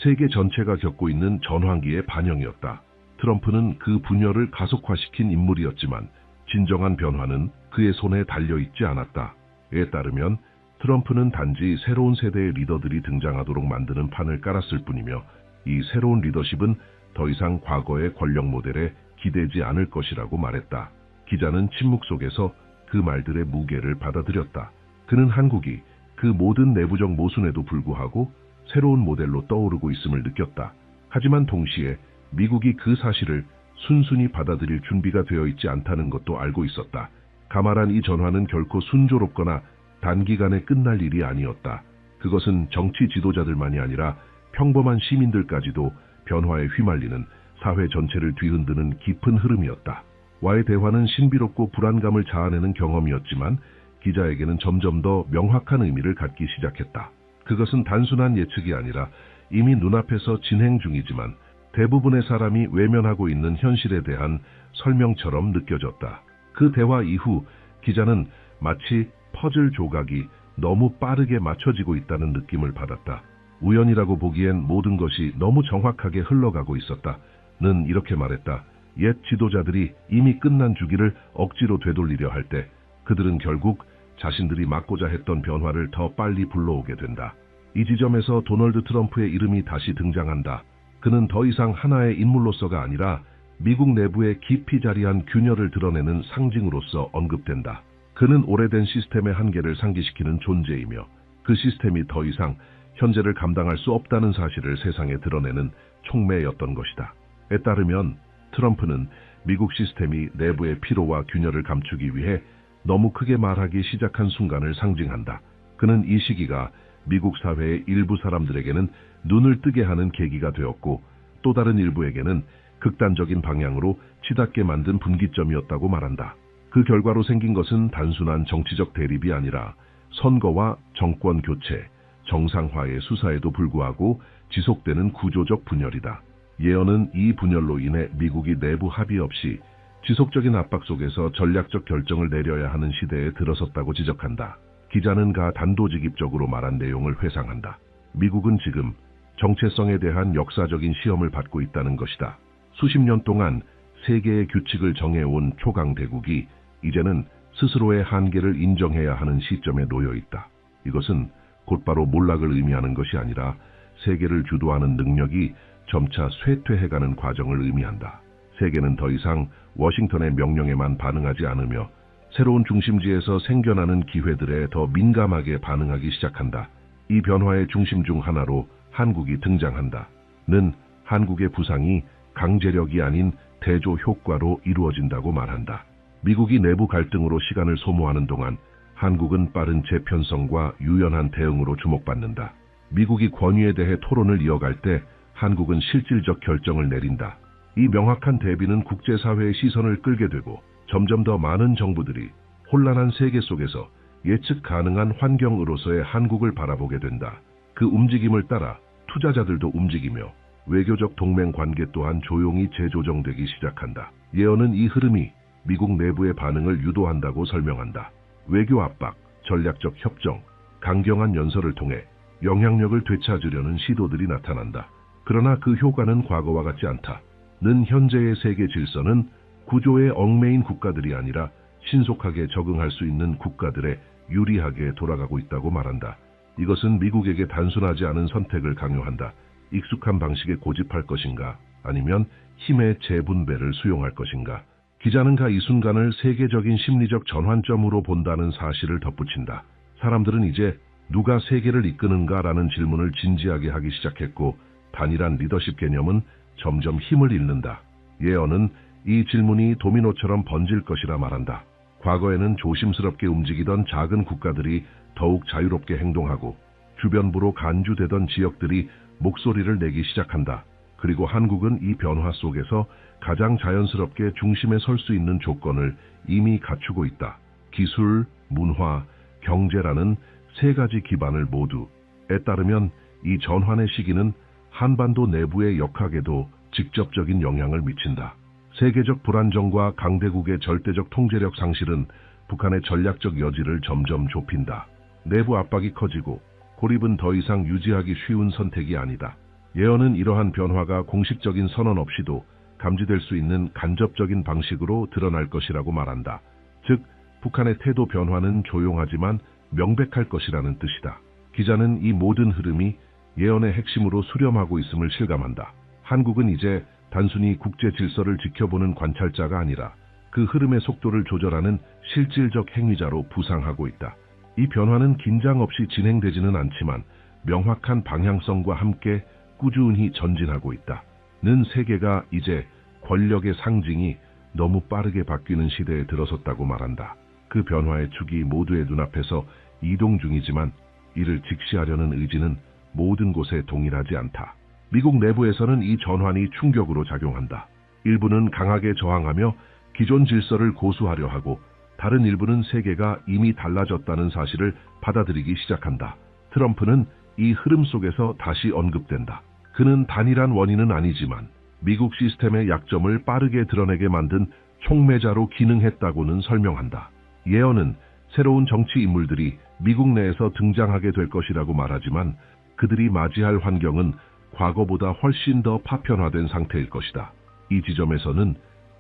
세계 전체가 겪고 있는 전환기의 반영이었다. 트럼프는 그 분열을 가속화시킨 인물이었지만 진정한 변화는 그의 손에 달려있지 않았다. 에 따르면 트럼프는 단지 새로운 세대의 리더들이 등장하도록 만드는 판을 깔았을 뿐이며, 이 새로운 리더십은 더 이상 과거의 권력 모델에 기대지 않을 것이라고 말했다. 기자는 침묵 속에서 그 말들의 무게를 받아들였다. 그는 한국이 그 모든 내부적 모순에도 불구하고 새로운 모델로 떠오르고 있음을 느꼈다. 하지만 동시에 미국이 그 사실을 순순히 받아들일 준비가 되어 있지 않다는 것도 알고 있었다. 가말한 이 전환은 결코 순조롭거나 단기간에 끝날 일이 아니었다. 그것은 정치 지도자들만이 아니라 평범한 시민들까지도 변화에 휘말리는 사회 전체를 뒤흔드는 깊은 흐름이었다. 와의 대화는 신비롭고 불안감을 자아내는 경험이었지만 기자에게는 점점 더 명확한 의미를 갖기 시작했다. 그것은 단순한 예측이 아니라 이미 눈앞에서 진행 중이지만 대부분의 사람이 외면하고 있는 현실에 대한 설명처럼 느껴졌다. 그 대화 이후 기자는 마치 퍼즐 조각이 너무 빠르게 맞춰지고 있다는 느낌을 받았다. 우연이라고 보기엔 모든 것이 너무 정확하게 흘러가고 있었다. 는 이렇게 말했다. 옛 지도자들이 이미 끝난 주기를 억지로 되돌리려 할 때 그들은 결국 자신들이 막고자 했던 변화를 더 빨리 불러오게 된다. 이 지점에서 도널드 트럼프의 이름이 다시 등장한다. 그는 더 이상 하나의 인물로서가 아니라 미국 내부에 깊이 자리한 균열을 드러내는 상징으로서 언급된다. 그는 오래된 시스템의 한계를 상기시키는 존재이며 그 시스템이 더 이상 현재를 감당할 수 없다는 사실을 세상에 드러내는 촉매였던 것이다. 에 따르면 트럼프는 미국 시스템이 내부의 피로와 균열을 감추기 위해 너무 크게 말하기 시작한 순간을 상징한다. 그는 이 시기가 미국 사회의 일부 사람들에게는 눈을 뜨게 하는 계기가 되었고 또 다른 일부에게는 극단적인 방향으로 치닫게 만든 분기점이었다고 말한다. 그 결과로 생긴 것은 단순한 정치적 대립이 아니라 선거와 정권 교체, 정상화의 수사에도 불구하고 지속되는 구조적 분열이다. 예언은 이 분열로 인해 미국이 내부 합의 없이 지속적인 압박 속에서 전략적 결정을 내려야 하는 시대에 들어섰다고 지적한다. 기자는 단도직입적으로 말한 내용을 회상한다. 미국은 지금 정체성에 대한 역사적인 시험을 받고 있다는 것이다. 수십 년 동안 세계의 규칙을 정해온 초강대국이 이제는 스스로의 한계를 인정해야 하는 시점에 놓여 있다. 이것은 곧바로 몰락을 의미하는 것이 아니라 세계를 주도하는 능력이 점차 쇠퇴해가는 과정을 의미한다. 세계는 더 이상 워싱턴의 명령에만 반응하지 않으며 새로운 중심지에서 생겨나는 기회들에 더 민감하게 반응하기 시작한다. 이 변화의 중심 중 하나로 한국이 등장한다. 는 한국의 부상이 강제력이 아닌 대조 효과로 이루어진다고 말한다. 미국이 내부 갈등으로 시간을 소모하는 동안 한국은 빠른 재편성과 유연한 대응으로 주목받는다. 미국이 권위에 대해 토론을 이어갈 때 한국은 실질적 결정을 내린다. 이 명확한 대비는 국제사회의 시선을 끌게 되고 점점 더 많은 정부들이 혼란한 세계 속에서 예측 가능한 환경으로서의 한국을 바라보게 된다. 그 움직임을 따라 투자자들도 움직이며 외교적 동맹 관계 또한 조용히 재조정되기 시작한다. 예언은 이 흐름이 미국 내부의 반응을 유도한다고 설명한다. 외교 압박, 전략적 협정, 강경한 연설을 통해 영향력을 되찾으려는 시도들이 나타난다. 그러나 그 효과는 과거와 같지 않다. 는 현재의 세계 질서는 구조에 얽매인 국가들이 아니라 신속하게 적응할 수 있는 국가들에 유리하게 돌아가고 있다고 말한다. 이것은 미국에게 단순하지 않은 선택을 강요한다. 익숙한 방식에 고집할 것인가 아니면 힘의 재분배를 수용할 것인가. 기자는 이 순간을 세계적인 심리적 전환점으로 본다는 사실을 덧붙인다. 사람들은 이제 누가 세계를 이끄는가라는 질문을 진지하게 하기 시작했고 단일한 리더십 개념은 점점 힘을 잃는다. 예언은 이 질문이 도미노처럼 번질 것이라 말한다. 과거에는 조심스럽게 움직이던 작은 국가들이 더욱 자유롭게 행동하고 주변부로 간주되던 지역들이 목소리를 내기 시작한다. 그리고 한국은 이 변화 속에서 가장 자연스럽게 중심에 설 수 있는 조건을 이미 갖추고 있다. 기술, 문화, 경제라는 세 가지 기반을 모두에 따르면 이 전환의 시기는 한반도 내부의 역학에도 직접적인 영향을 미친다. 세계적 불안정과 강대국의 절대적 통제력 상실은 북한의 전략적 여지를 점점 좁힌다. 내부 압박이 커지고 고립은 더 이상 유지하기 쉬운 선택이 아니다. 예언은 이러한 변화가 공식적인 선언 없이도 감지될 수 있는 간접적인 방식으로 드러날 것이라고 말한다. 즉, 북한의 태도 변화는 조용하지만 명백할 것이라는 뜻이다. 기자는 이 모든 흐름이 예언의 핵심으로 수렴하고 있음을 실감한다. 한국은 이제 단순히 국제 질서를 지켜보는 관찰자가 아니라 그 흐름의 속도를 조절하는 실질적 행위자로 부상하고 있다. 이 변화는 긴장 없이 진행되지는 않지만 명확한 방향성과 함께 꾸준히 전진하고 있다. 는 세계가 이제 권력의 상징이 너무 빠르게 바뀌는 시대에 들어섰다고 말한다. 그 변화의 축이 모두의 눈앞에서 이동 중이지만 이를 직시하려는 의지는 모든 곳에 동일하지 않다. 미국 내부에서는 이 전환이 충격으로 작용한다. 일부는 강하게 저항하며 기존 질서를 고수하려 하고 다른 일부는 세계가 이미 달라졌다는 사실을 받아들이기 시작한다. 트럼프는 이 흐름 속에서 다시 언급된다. 그는 단일한 원인은 아니지만 미국 시스템의 약점을 빠르게 드러내게 만든 촉매자로 기능했다고는 설명한다. 예언은 새로운 정치 인물들이 미국 내에서 등장하게 될 것이라고 말하지만 그들이 맞이할 환경은 과거보다 훨씬 더 파편화된 상태일 것이다. 이 지점에서는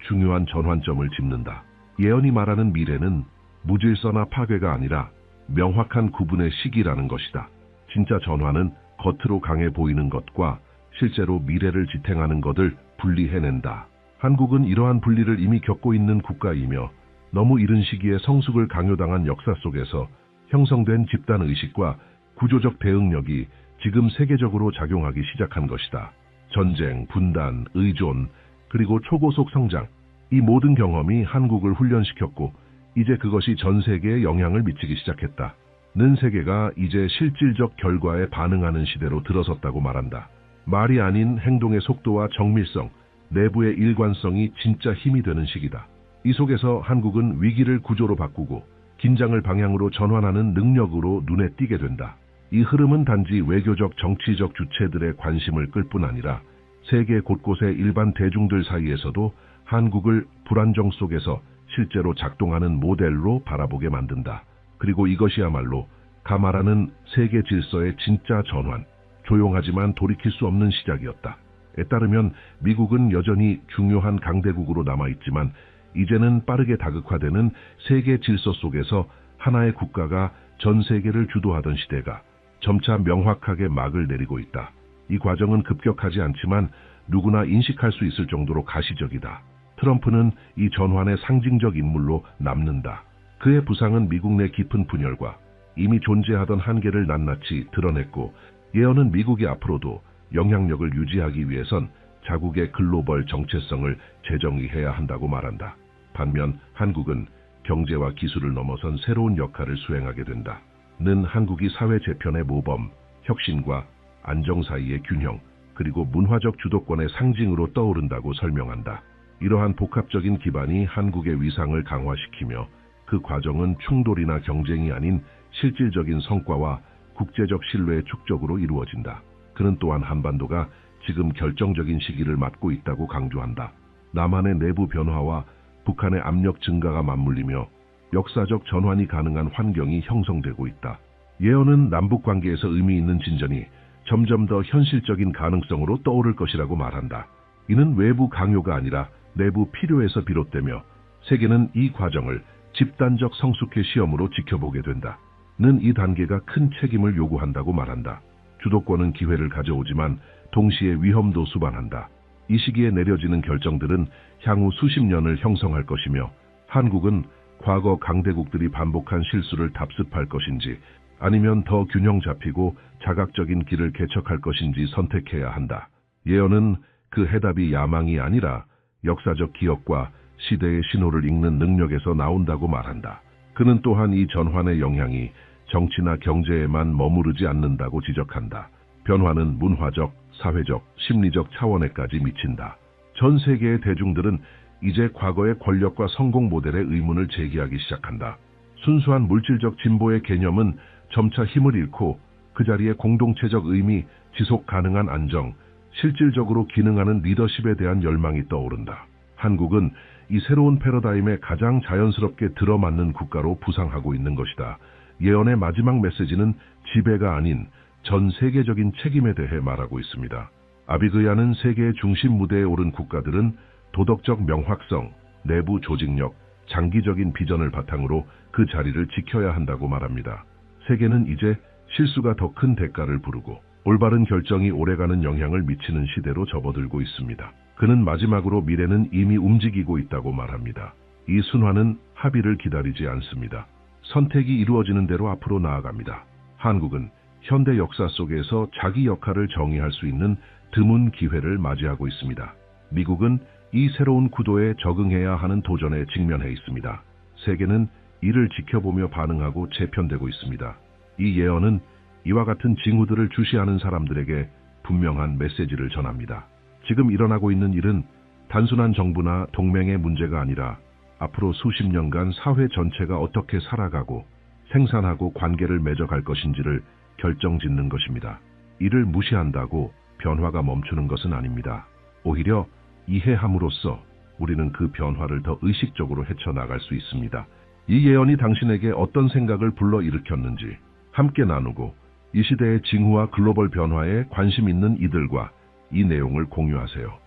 중요한 전환점을 짚는다. 예언이 말하는 미래는 무질서나 파괴가 아니라 명확한 구분의 시기라는 것이다. 진짜 전환은 겉으로 강해 보이는 것과 실제로 미래를 지탱하는 것을 분리해낸다. 한국은 이러한 분리를 이미 겪고 있는 국가이며 너무 이른 시기에 성숙을 강요당한 역사 속에서 형성된 집단의식과 구조적 대응력이 지금 세계적으로 작용하기 시작한 것이다. 전쟁, 분단, 의존, 그리고 초고속 성장, 이 모든 경험이 한국을 훈련시켰고 이제 그것이 전 세계에 영향을 미치기 시작했다. 는 세계가 이제 실질적 결과에 반응하는 시대로 들어섰다고 말한다. 말이 아닌 행동의 속도와 정밀성, 내부의 일관성이 진짜 힘이 되는 시기다. 이 속에서 한국은 위기를 구조로 바꾸고 긴장을 방향으로 전환하는 능력으로 눈에 띄게 된다. 이 흐름은 단지 외교적 정치적 주체들의 관심을 끌 뿐 아니라 세계 곳곳의 일반 대중들 사이에서도 한국을 불안정 속에서 실제로 작동하는 모델로 바라보게 만든다. 그리고 이것이야말로 가마라는 세계 질서의 진짜 전환, 조용하지만 돌이킬 수 없는 시작이었다. 에 따르면 미국은 여전히 중요한 강대국으로 남아있지만 이제는 빠르게 다극화되는 세계 질서 속에서 하나의 국가가 전 세계를 주도하던 시대가 점차 명확하게 막을 내리고 있다. 이 과정은 급격하지 않지만 누구나 인식할 수 있을 정도로 가시적이다. 트럼프는 이 전환의 상징적 인물로 남는다. 그의 부상은 미국 내 깊은 분열과 이미 존재하던 한계를 낱낱이 드러냈고 예언은 미국이 앞으로도 영향력을 유지하기 위해선 자국의 글로벌 정체성을 재정의해야 한다고 말한다. 반면 한국은 경제와 기술을 넘어선 새로운 역할을 수행하게 된다. 는 한국이 사회 재편의 모범, 혁신과 안정 사이의 균형, 그리고 문화적 주도권의 상징으로 떠오른다고 설명한다. 이러한 복합적인 기반이 한국의 위상을 강화시키며 그 과정은 충돌이나 경쟁이 아닌 실질적인 성과와 국제적 신뢰의 축적으로 이루어진다. 그는 또한 한반도가 지금 결정적인 시기를 맞고 있다고 강조한다. 남한의 내부 변화와 북한의 압력 증가가 맞물리며 역사적 전환이 가능한 환경이 형성되고 있다. 예언은 남북 관계에서 의미 있는 진전이 점점 더 현실적인 가능성으로 떠오를 것이라고 말한다. 이는 외부 강요가 아니라 내부 필요에서 비롯되며 세계는 이 과정을 집단적 성숙의 시험으로 지켜보게 된다. 는 이 단계가 큰 책임을 요구한다고 말한다. 주도권은 기회를 가져오지만 동시에 위험도 수반한다. 이 시기에 내려지는 결정들은 향후 수십 년을 형성할 것이며 한국은 과거 강대국들이 반복한 실수를 답습할 것인지 아니면 더 균형 잡히고 자각적인 길을 개척할 것인지 선택해야 한다. 예언은 그 해답이 야망이 아니라 역사적 기억과 시대의 신호를 읽는 능력에서 나온다고 말한다. 그는 또한 이 전환의 영향이 정치나 경제에만 머무르지 않는다고 지적한다. 변화는 문화적, 사회적, 심리적 차원에까지 미친다. 전 세계의 대중들은 이제 과거의 권력과 성공 모델의 의문을 제기하기 시작한다. 순수한 물질적 진보의 개념은 점차 힘을 잃고 그 자리에 공동체적 의미, 지속 가능한 안정, 실질적으로 기능하는 리더십에 대한 열망이 떠오른다. 한국은 이 새로운 패러다임에 가장 자연스럽게 들어맞는 국가로 부상하고 있는 것이다. 예언의 마지막 메시지는 지배가 아닌 전 세계적인 책임에 대해 말하고 있습니다. 아비그야는 세계의 중심 무대에 오른 국가들은 도덕적 명확성, 내부 조직력, 장기적인 비전을 바탕으로 그 자리를 지켜야 한다고 말합니다. 세계는 이제 실수가 더 큰 대가를 부르고 올바른 결정이 오래가는 영향을 미치는 시대로 접어들고 있습니다. 그는 마지막으로 미래는 이미 움직이고 있다고 말합니다. 이 순환은 합의를 기다리지 않습니다. 선택이 이루어지는 대로 앞으로 나아갑니다. 한국은 현대 역사 속에서 자기 역할을 정의할 수 있는 드문 기회를 맞이하고 있습니다. 미국은 이 새로운 구도에 적응해야 하는 도전에 직면해 있습니다. 세계는 이를 지켜보며 반응하고 재편되고 있습니다. 이 예언은 이와 같은 징후들을 주시하는 사람들에게 분명한 메시지를 전합니다. 지금 일어나고 있는 일은 단순한 정부나 동맹의 문제가 아니라 앞으로 수십 년간 사회 전체가 어떻게 살아가고 생산하고 관계를 맺어갈 것인지를 결정짓는 것입니다. 이를 무시한다고 변화가 멈추는 것은 아닙니다. 오히려 이해함으로써 우리는 그 변화를 더 의식적으로 헤쳐나갈 수 있습니다. 이 예언이 당신에게 어떤 생각을 불러일으켰는지 함께 나누고 이 시대의 징후와 글로벌 변화에 관심 있는 이들과 이 내용을 공유하세요.